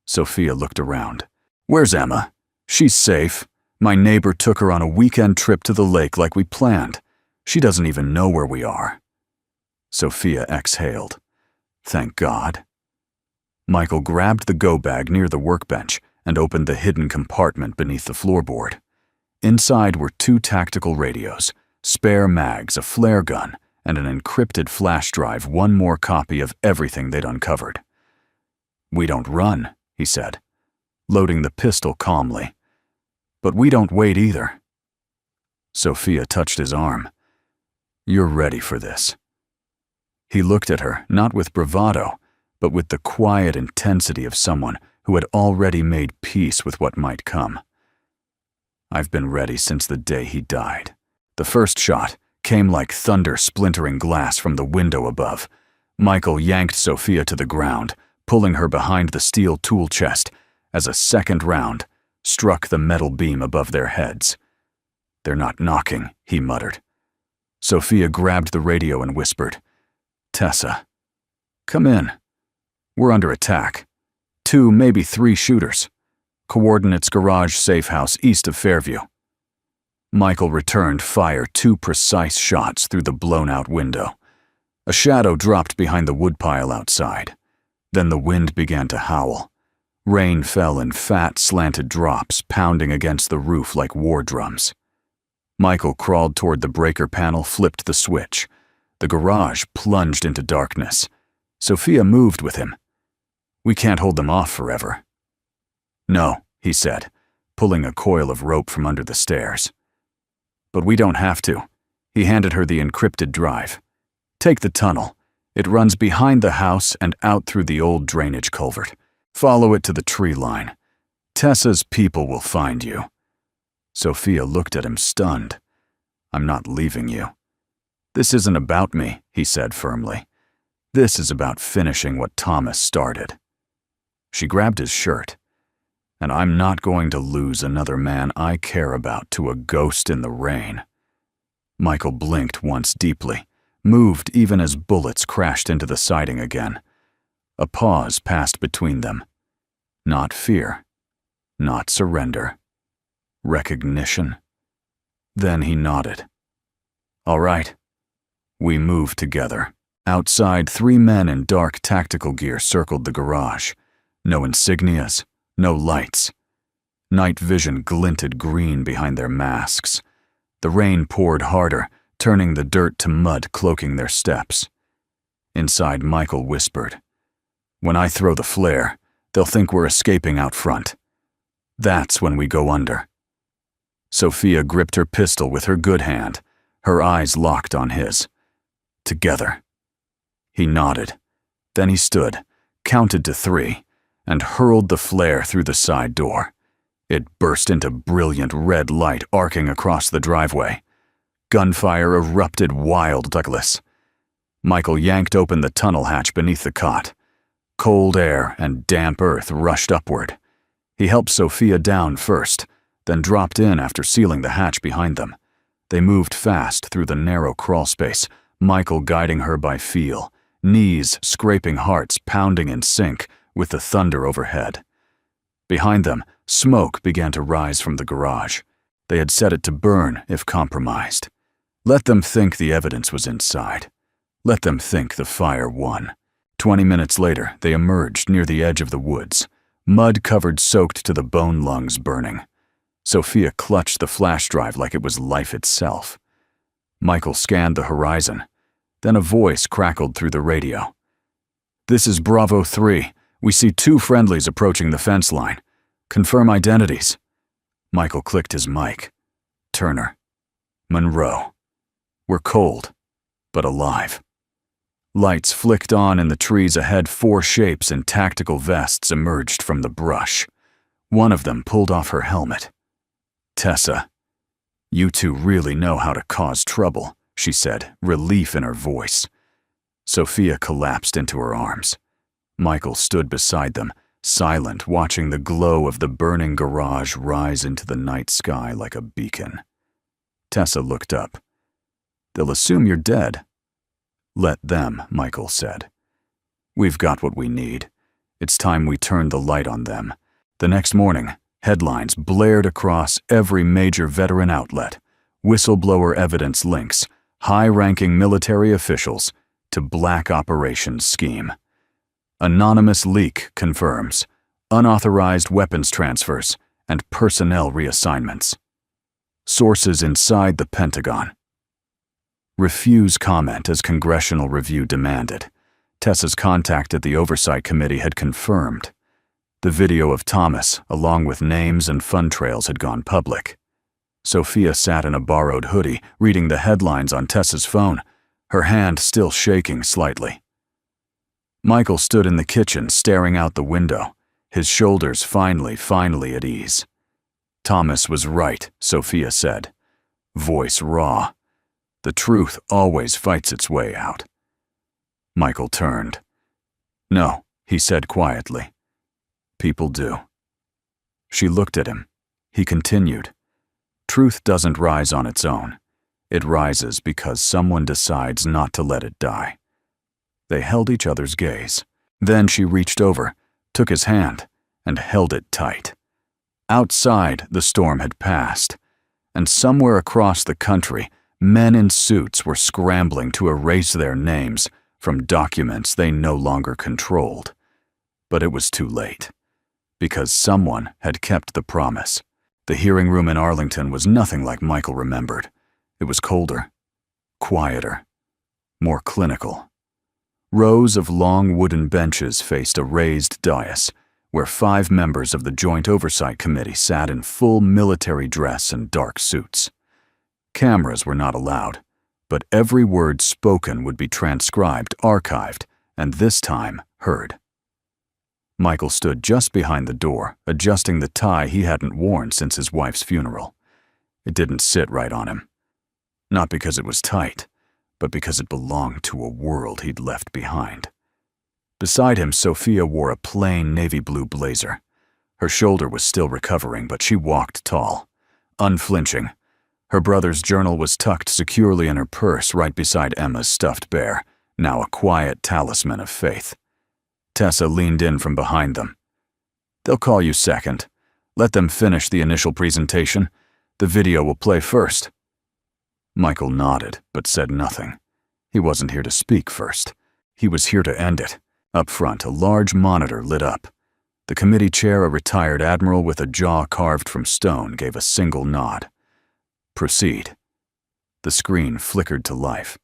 S1: Sophia looked around. "Where's Emma? She's safe. My neighbor took her on a weekend trip to the lake like we planned. She doesn't even know where we are." Sophia exhaled. "Thank God." Michael grabbed the go bag near the workbench and opened the hidden compartment beneath the floorboard. Inside were 2 tactical radios, spare mags, a flare gun, and an encrypted flash drive, one more copy of everything they'd uncovered. "We don't run," he said, loading the pistol calmly. "But we don't wait either." Sophia touched his arm. "You're ready for this." He looked at her, not with bravado, but with the quiet intensity of someone who had already made peace with what might come. "I've been ready since the day he died." The first shot came like thunder splintering glass from the window above. Michael yanked Sophia to the ground, pulling her behind the steel tool chest, as a second round struck the metal beam above their heads. "They're not knocking," he muttered. Sophia grabbed the radio and whispered, "Tessa, come in. We're under attack. 2, maybe 3 shooters. Coordinates garage safe house east of Fairview." Michael returned fire 2 precise shots through the blown-out window. A shadow dropped behind the woodpile outside. Then the wind began to howl. Rain fell in fat, slanted drops, pounding against the roof like war drums. Michael crawled toward the breaker panel, flipped the switch. The garage plunged into darkness. Sophia moved with him. "We can't hold them off forever." "No," he said, pulling a coil of rope from under the stairs. "But we don't have to." He handed her the encrypted drive. "Take the tunnel. It runs behind the house and out through the old drainage culvert. Follow it to the tree line. Tessa's people will find you." Sophia looked at him stunned. "I'm not leaving you." "This isn't about me," he said firmly. "This is about finishing what Thomas started." She grabbed his shirt. "And I'm not going to lose another man I care about to a ghost in the rain." Michael blinked once deeply, moved even as bullets crashed into the siding again. A pause passed between them. Not fear. Not surrender. Recognition. Then he nodded. "All right." We moved together. Outside, 3 men in dark tactical gear circled the garage. No insignias, no lights. Night vision glinted green behind their masks. The rain poured harder, turning the dirt to mud, cloaking their steps. Inside, Michael whispered, "When I throw the flare, they'll think we're escaping out front. That's when we go under." Sophia gripped her pistol with her good hand, her eyes locked on his. "Together." He nodded. Then he stood, counted to 3, and hurled the flare through the side door. It burst into brilliant red light arcing across the driveway. Gunfire erupted wild Douglas. Michael yanked open the tunnel hatch beneath the cot. Cold air and damp earth rushed upward. He helped Sophia down first, then dropped in after sealing the hatch behind them. They moved fast through the narrow crawl space, Michael guiding her by feel, knees scraping, hearts pounding in sync with the thunder overhead. Behind them, smoke began to rise from the garage. They had set it to burn if compromised. Let them think the evidence was inside. Let them think the fire won. 20 minutes later, they emerged near the edge of the woods, mud-covered, soaked to the bone lungs burning. Sophia clutched the flash drive like it was life itself. Michael scanned the horizon. Then a voice crackled through the radio. "This is Bravo 3. We see 2 friendlies approaching the fence line. Confirm identities." Michael clicked his mic. "Turner. Monroe. We're cold, but alive." Lights flicked on in the trees ahead. 4 shapes in tactical vests emerged from the brush. One of them pulled off her helmet. "Tessa, you 2 really know how to cause trouble," she said, relief in her voice. Sophia collapsed into her arms. Michael stood beside them, silent, watching the glow of the burning garage rise into the night sky like a beacon. Tessa looked up. "They'll assume you're dead." "Let them," Michael said. "We've got what we need. It's time we turned the light on them." The next morning, headlines blared across every major veteran outlet. Whistleblower evidence links, high-ranking military officials, to black operations scheme. Anonymous leak confirms unauthorized weapons transfers and personnel reassignments. Sources inside the Pentagon. Refuse comment as congressional review demanded. Tessa's contact at the Oversight Committee had confirmed. The video of Thomas, along with names and fund trails, had gone public. Sophia sat in a borrowed hoodie, reading the headlines on Tessa's phone, her hand still shaking slightly. Michael stood in the kitchen, staring out the window, his shoulders finally at ease. "Thomas was right," Sophia said, voice raw. "The truth always fights its way out." Michael turned. "No," he said quietly. "People do." She looked at him. He continued. "Truth doesn't rise on its own. It rises because someone decides not to let it die." They held each other's gaze. Then she reached over, took his hand, and held it tight. Outside, the storm had passed, and somewhere across the country, men in suits were scrambling to erase their names from documents they no longer controlled. But it was too late, because someone had kept the promise. The hearing room in Arlington was nothing like Michael remembered. It was colder, quieter, more clinical. Rows of long wooden benches faced a raised dais, where 5 members of the Joint Oversight Committee sat in full military dress and dark suits. Cameras were not allowed, but every word spoken would be transcribed, archived, and this time heard. Michael stood just behind the door, adjusting the tie he hadn't worn since his wife's funeral. It didn't sit right on him. Not because it was tight, but because it belonged to a world he'd left behind. Beside him, Sophia wore a plain navy blue blazer. Her shoulder was still recovering, but she walked tall, unflinching. Her brother's journal was tucked securely in her purse right beside Emma's stuffed bear, now a quiet talisman of faith. Tessa leaned in from behind them. "They'll call you second. Let them finish the initial presentation. The video will play first." Michael nodded, but said nothing. He wasn't here to speak first. He was here to end it. Up front, a large monitor lit up. The committee chair, a retired admiral with a jaw carved from stone, gave a single nod. "Proceed." The screen flickered to life.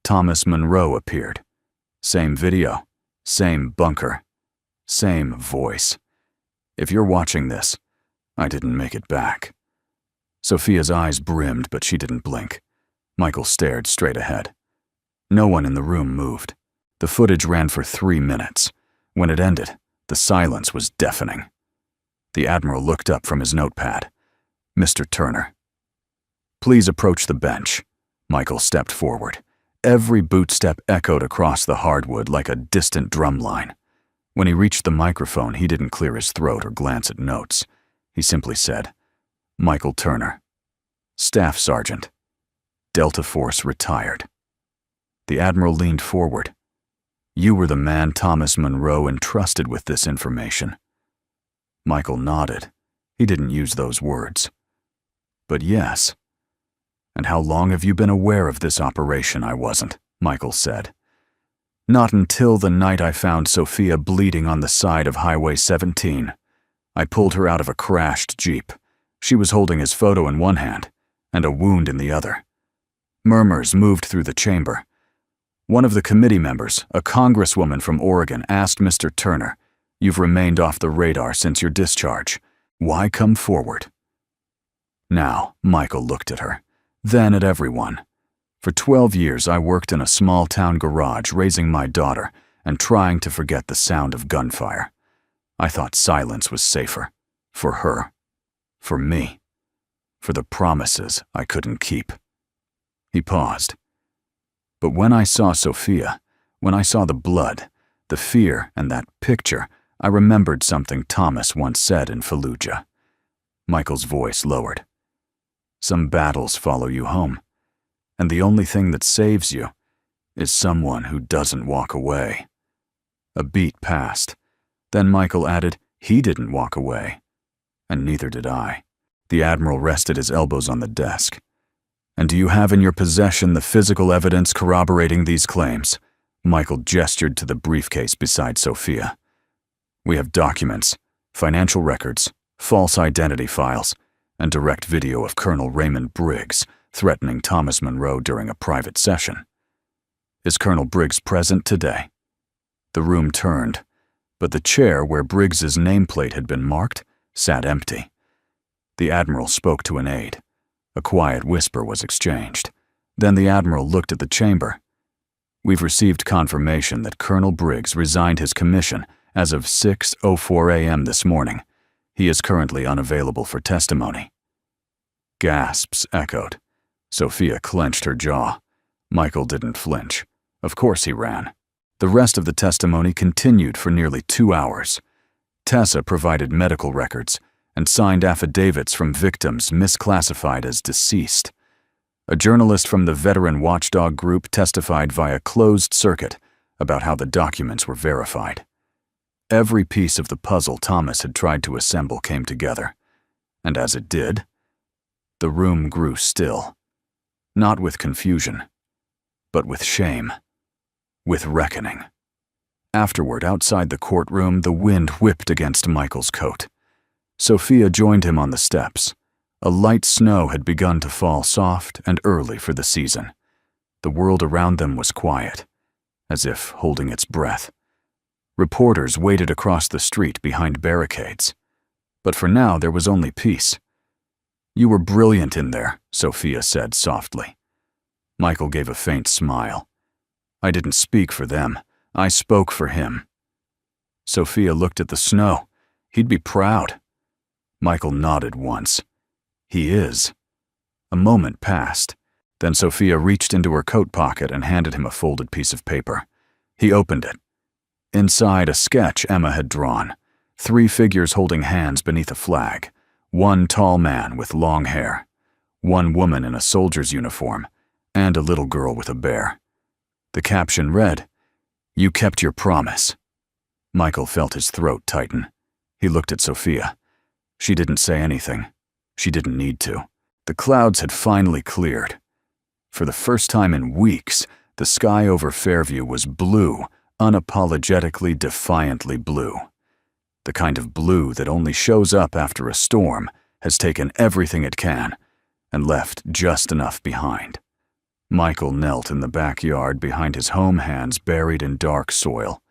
S1: Thomas Monroe appeared. Same video, same bunker, same voice. "If you're watching this, I didn't make it back." Sophia's eyes brimmed, but she didn't blink. Michael stared straight ahead. No one in the room moved. The footage ran for 3 minutes. When it ended, the silence was deafening. The admiral looked up from his notepad. "Mr. Turner." "Please approach the bench." Michael stepped forward. Every bootstep echoed across the hardwood like a distant drum line. When he reached the microphone, he didn't clear his throat or glance at notes. He simply said, "Michael Turner, Staff Sergeant, Delta Force retired." The admiral leaned forward. "You were the man Thomas Monroe entrusted with this information." Michael nodded. He didn't use those words. "But yes." "And how long have you been aware of this operation?" "I wasn't," Michael said. "Not until the night I found Sophia bleeding on the side of Highway 17. I pulled her out of a crashed Jeep. She was holding his photo in one hand and a wound in the other." Murmurs moved through the chamber. One of the committee members, a congresswoman from Oregon, asked Mr. Turner, "You've remained off the radar since your discharge. Why come forward?" Now, Michael looked at her, then at everyone. For 12 years, I worked in a small-town garage raising my daughter and trying to forget the sound of gunfire. I thought silence was safer. For her. For me. For the promises I couldn't keep. He paused. But when I saw Sophia, when I saw the blood, the fear, and that picture, I remembered something Thomas once said in Fallujah. Michael's voice lowered. Some battles follow you home, and the only thing that saves you is someone who doesn't walk away. A beat passed. Then Michael added, he didn't walk away, and neither did I. The Admiral rested his elbows on the desk. And do you have in your possession the physical evidence corroborating these claims? Michael gestured to the briefcase beside Sophia. We have documents, financial records, false identity files, and direct video of Colonel Raymond Briggs threatening Thomas Monroe during a private session. Is Colonel Briggs present today? The room turned, but the chair where Briggs's nameplate had been marked sat empty. The Admiral spoke to an aide. A quiet whisper was exchanged. Then the Admiral looked at the chamber. We've received confirmation that Colonel Briggs resigned his commission as of 6:04 a.m. this morning. He is currently unavailable for testimony. Gasps echoed. Sophia clenched her jaw. Michael didn't flinch. Of course he ran. The rest of the testimony continued for nearly 2 hours. Tessa provided medical records and signed affidavits from victims misclassified as deceased. A journalist from the Veteran Watchdog Group testified via closed circuit about how the documents were verified. Every piece of the puzzle Thomas had tried to assemble came together, and as it did, the room grew still, not with confusion, but with shame, with reckoning. Afterward, outside the courtroom, the wind whipped against Michael's coat. Sophia joined him on the steps. A light snow had begun to fall soft and early for the season. The world around them was quiet, as if holding its breath. Reporters waited across the street behind barricades. But for now, there was only peace. You were brilliant in there, Sophia said softly. Michael gave a faint smile. I didn't speak for them. I spoke for him. Sophia looked at the snow. He'd be proud. Michael nodded once. He is. A moment passed. Then Sophia reached into her coat pocket and handed him a folded piece of paper. He opened it. Inside, a sketch Emma had drawn. 3 figures holding hands beneath a flag. 1 tall man with long hair. 1 woman in a soldier's uniform. And a little girl with a bear. The caption read, "You kept your promise." Michael felt his throat tighten. He looked at Sophia. She didn't say anything. She didn't need to. The clouds had finally cleared. For the first time in weeks, the sky over Fairview was blue, unapologetically, defiantly blue. The kind of blue that only shows up after a storm, has taken everything it can, and left just enough behind. Michael knelt in the backyard behind his home hands buried in dark soil.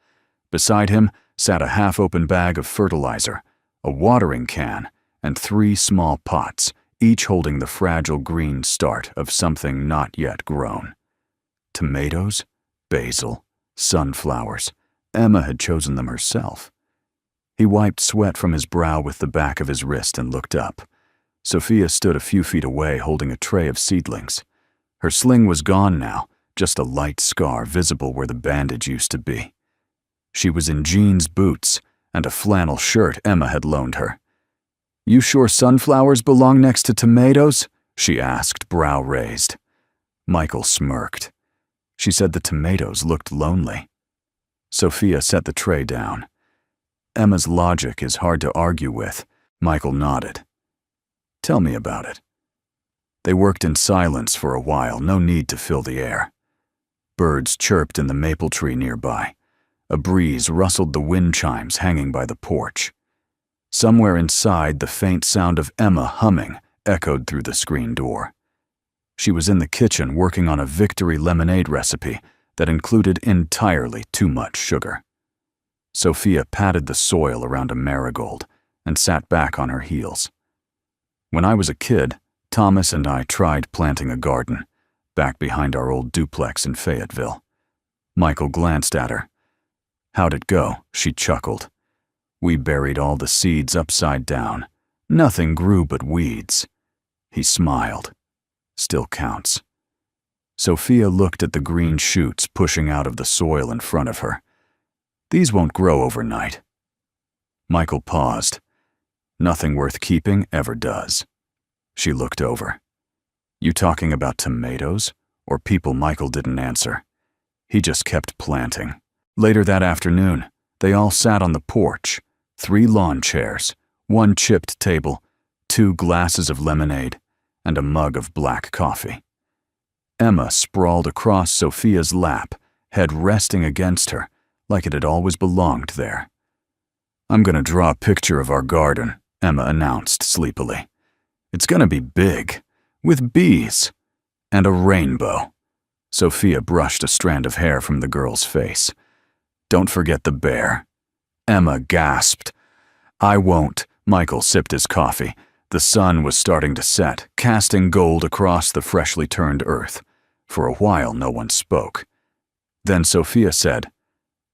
S1: Beside him sat a half-open bag of fertilizer, a watering can, and 3 small pots, each holding the fragile green start of something not yet grown. Tomatoes, basil, sunflowers. Emma had chosen them herself. He wiped sweat from his brow with the back of his wrist and looked up. Sophia stood a few feet away holding a tray of seedlings. Her sling was gone now, just a light scar visible where the bandage used to be. She was in jeans boots and a flannel shirt Emma had loaned her. You sure sunflowers belong next to tomatoes? She asked, brow raised. Michael smirked. She said the tomatoes looked lonely. Sophia set the tray down. Emma's logic is hard to argue with. Michael nodded. Tell me about it. They worked in silence for a while, no need to fill the air. Birds chirped in the maple tree nearby. A breeze rustled the wind chimes hanging by the porch. Somewhere inside, the faint sound of Emma humming echoed through the screen door. She was in the kitchen working on a victory lemonade recipe that included entirely too much sugar. Sophia patted the soil around a marigold and sat back on her heels. When I was a kid, Thomas and I tried planting a garden back behind our old duplex in Fayetteville. Michael glanced at her. "How'd it go?" She chuckled. "We buried all the seeds upside down. Nothing grew but weeds." He smiled. "Still counts." Sophia looked at the green shoots pushing out of the soil in front of her. "These won't grow overnight." Michael paused. "Nothing worth keeping ever does." She looked over. "You talking about tomatoes or people?" Michael didn't answer. He just kept planting. Later that afternoon, they all sat on the porch, 3 lawn chairs, 1 chipped table, 2 glasses of lemonade, and a mug of black coffee. Emma sprawled across Sophia's lap, head resting against her, like it had always belonged there. "I'm gonna draw a picture of our garden," Emma announced sleepily. "It's gonna be big, with bees, and a rainbow." Sophia brushed a strand of hair from the girl's face. "Don't forget the bear." Emma gasped. "I won't." Michael sipped his coffee. The sun was starting to set, casting gold across the freshly turned earth. For a while, no one spoke. Then Sophia said,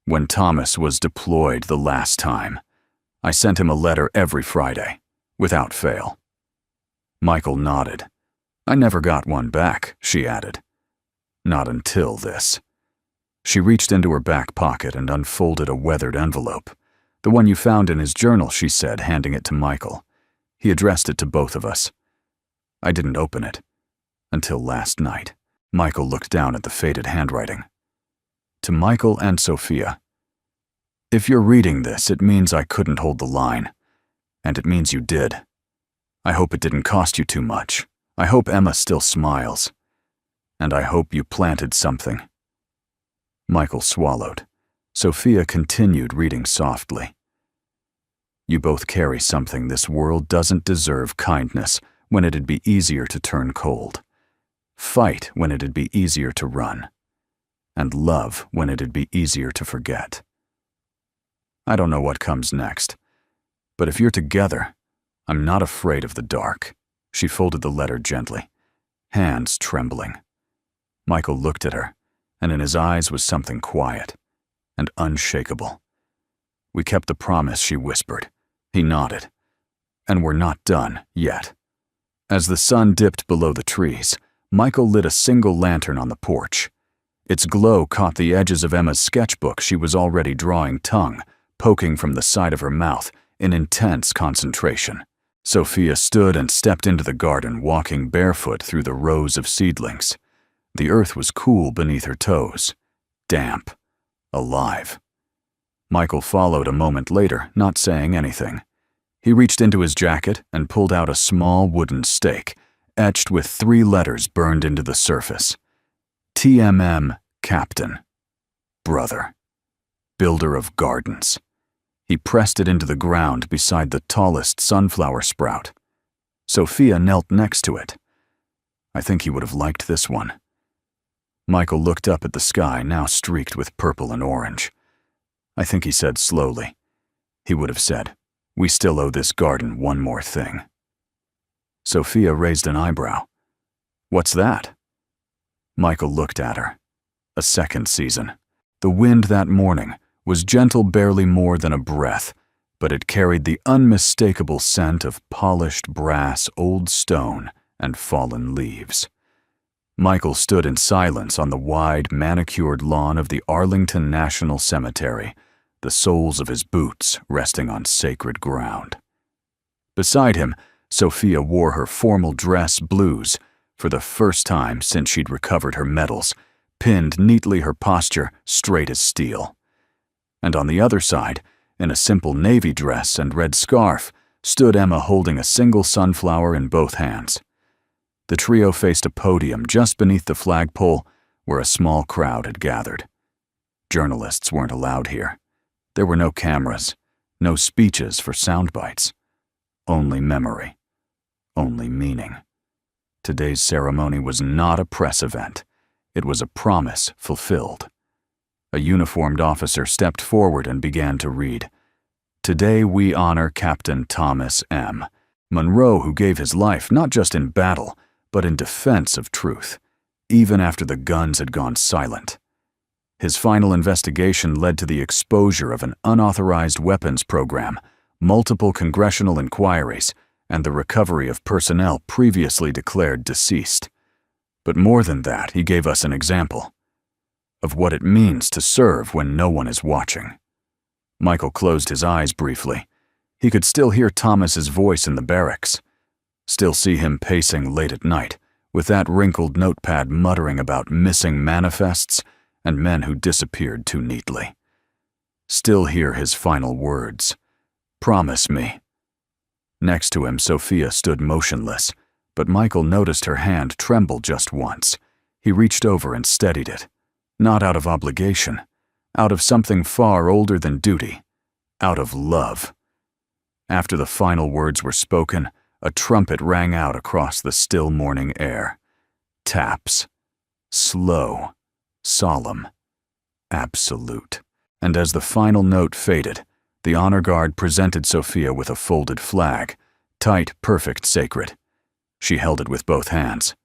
S1: "When Thomas was deployed the last time, I sent him a letter every Friday, without fail." Michael nodded. "I never got one back," she added. "Not until this." She reached into her back pocket and unfolded a weathered envelope. "The one you found in his journal," she said, handing it to Michael. He addressed it to both of us. "I didn't open it until last night." Michael looked down at the faded handwriting. To Michael and Sophia. "If you're reading this, it means I couldn't hold the line. And it means you did. I hope it didn't cost you too much. I hope Emma still smiles. And I hope you planted something." Michael swallowed. Sophia continued reading softly. "You both carry something this world doesn't deserve: kindness when it'd be easier to turn cold. Fight when it'd be easier to run. And love when it'd be easier to forget. I don't know what comes next, but if you're together, I'm not afraid of the dark." She folded the letter gently, hands trembling. Michael looked at her, and in his eyes was something quiet and unshakable. "We kept the promise," she whispered. He nodded. "And we're not done yet." As the sun dipped below the trees, Michael lit a single lantern on the porch. Its glow caught the edges of Emma's sketchbook. She was already drawing, tongue poking from the side of her mouth in intense concentration. Sophia stood and stepped into the garden, walking barefoot through the rows of seedlings. The earth was cool beneath her toes, damp, alive. Michael followed a moment later, not saying anything. He reached into his jacket and pulled out a small wooden stake, etched with 3 letters burned into the surface. TMM, Captain. Brother. Builder of gardens. He pressed it into the ground beside the tallest sunflower sprout. Sophia knelt next to it. I think he would have liked this one. Michael looked up at the sky, now streaked with purple and orange. I think he said slowly. He would have said, "We still owe this garden one more thing." Sophia raised an eyebrow. "What's that?" Michael looked at her. A second season. The wind that morning was gentle, barely more than a breath, but it carried the unmistakable scent of polished brass, old stone, and fallen leaves. Michael stood in silence on the wide, manicured lawn of the Arlington National Cemetery, the soles of his boots resting on sacred ground. Beside him, Sophia wore her formal dress blues, for the first time since she'd recovered her medals, pinned neatly, her posture straight as steel. And on the other side, in a simple navy dress and red scarf, stood Emma holding a single sunflower in both hands. The trio faced a podium just beneath the flagpole where a small crowd had gathered. Journalists weren't allowed here. There were no cameras, no speeches for sound bites. Only memory, only meaning. Today's ceremony was not a press event. It was a promise fulfilled. A uniformed officer stepped forward and began to read. "Today we honor Captain Thomas M. Monroe, who gave his life not just in battle, but in defense of truth, even after the guns had gone silent. His final investigation led to the exposure of an unauthorized weapons program, multiple congressional inquiries, and the recovery of personnel previously declared deceased. But more than that, he gave us an example of what it means to serve when no one is watching." Michael closed his eyes briefly. He could still hear Thomas's voice in the barracks, still see him pacing late at night, with that wrinkled notepad muttering about missing manifests and men who disappeared too neatly. Still hear his final words, "Promise me." Next to him, Sophia stood motionless, but Michael noticed her hand tremble just once. He reached over and steadied it, not out of obligation, out of something far older than duty, out of love. After the final words were spoken, a trumpet rang out across the still morning air. Taps. Slow. Solemn. Absolute. And as the final note faded, the honor guard presented Sophia with a folded flag, tight, perfect, sacred. She held it with both hands,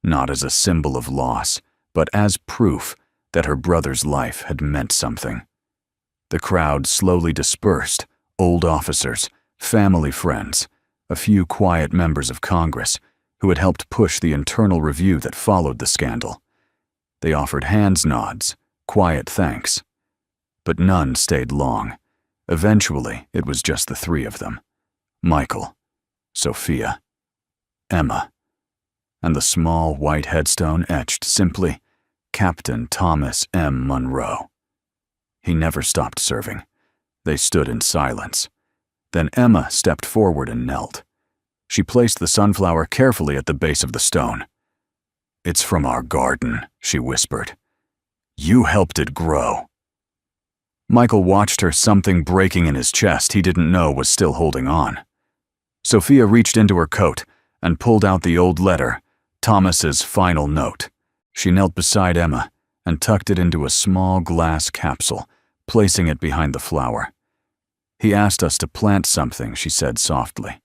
S1: not as a symbol of loss, but as proof that her brother's life had meant something. The crowd slowly dispersed, old officers, family friends, a few quiet members of Congress who had helped push the internal review that followed the scandal. They offered hands nods, quiet thanks. But none stayed long. Eventually, it was just the three of them. Michael, Sophia, Emma, and the small white headstone etched simply, Captain Thomas M. Monroe. He never stopped serving. They stood in silence. Then Emma stepped forward and knelt. She placed the sunflower carefully at the base of the stone. "It's from our garden," she whispered. "You helped it grow." Michael watched her, something breaking in his chest he didn't know was still holding on. Sophia reached into her coat and pulled out the old letter, Thomas's final note. She knelt beside Emma and tucked it into a small glass capsule, placing it behind the flower. "He asked us to plant something," she said softly.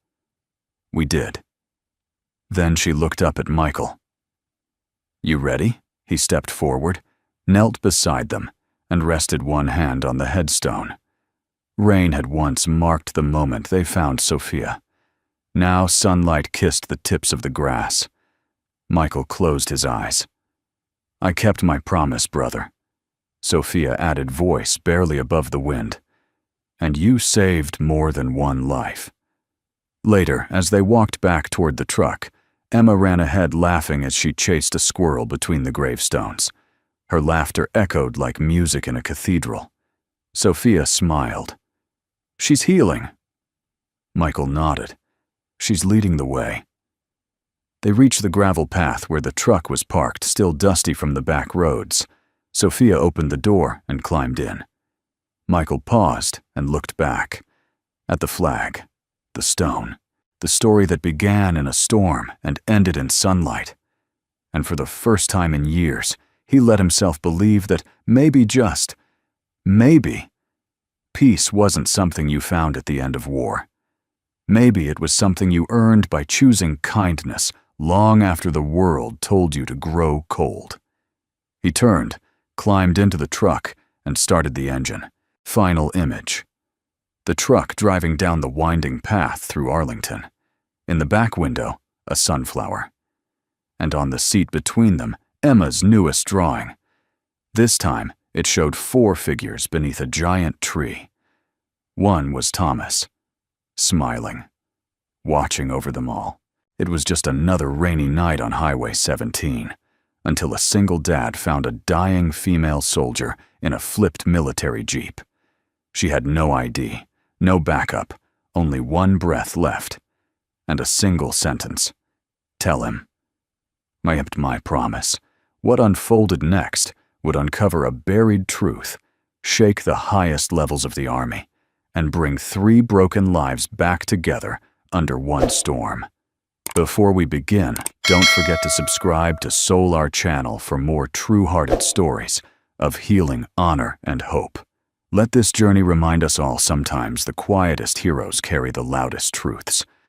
S1: "We did." Then she looked up at Michael. "You ready?" He stepped forward, knelt beside them, and rested one hand on the headstone. Rain had once marked the moment they found Sophia. Now sunlight kissed the tips of the grass. Michael closed his eyes. "I kept my promise, brother," Sophia added, voice barely above the wind. "And you saved more than one life." Later, as they walked back toward the truck, Emma ran ahead laughing as she chased a squirrel between the gravestones. Her laughter echoed like music in a cathedral. Sophia smiled. "She's healing." Michael nodded. "She's leading the way." They reached the gravel path where the truck was parked, still dusty from the back roads. Sophia opened the door and climbed in. Michael paused and looked back at the flag, the stone, the story that began in a storm and ended in sunlight. And for the first time in years, he let himself believe that maybe, just maybe, peace wasn't something you found at the end of war. Maybe it was something you earned by choosing kindness long after the world told you to grow cold. He turned, climbed into the truck, and started the engine. Final image. The truck driving down the winding path through Arlington. In the back window, a sunflower. And on the seat between them, Emma's newest drawing. This time, it showed 4 figures beneath a giant tree. One was Thomas, smiling, watching over them all. It was just another rainy night on Highway 17, until a single dad found a dying female soldier in a flipped military jeep. She had no ID, no backup, only one breath left, and a single sentence. "Tell him." I kept my promise. What unfolded next would uncover a buried truth, shake the highest levels of the Army, and bring 3 broken lives back together under one storm. Before we begin, don't forget to subscribe to Soul, our channel, for more true-hearted stories of healing, honor, and hope. Let this journey remind us all sometimes the quietest heroes carry the loudest truths.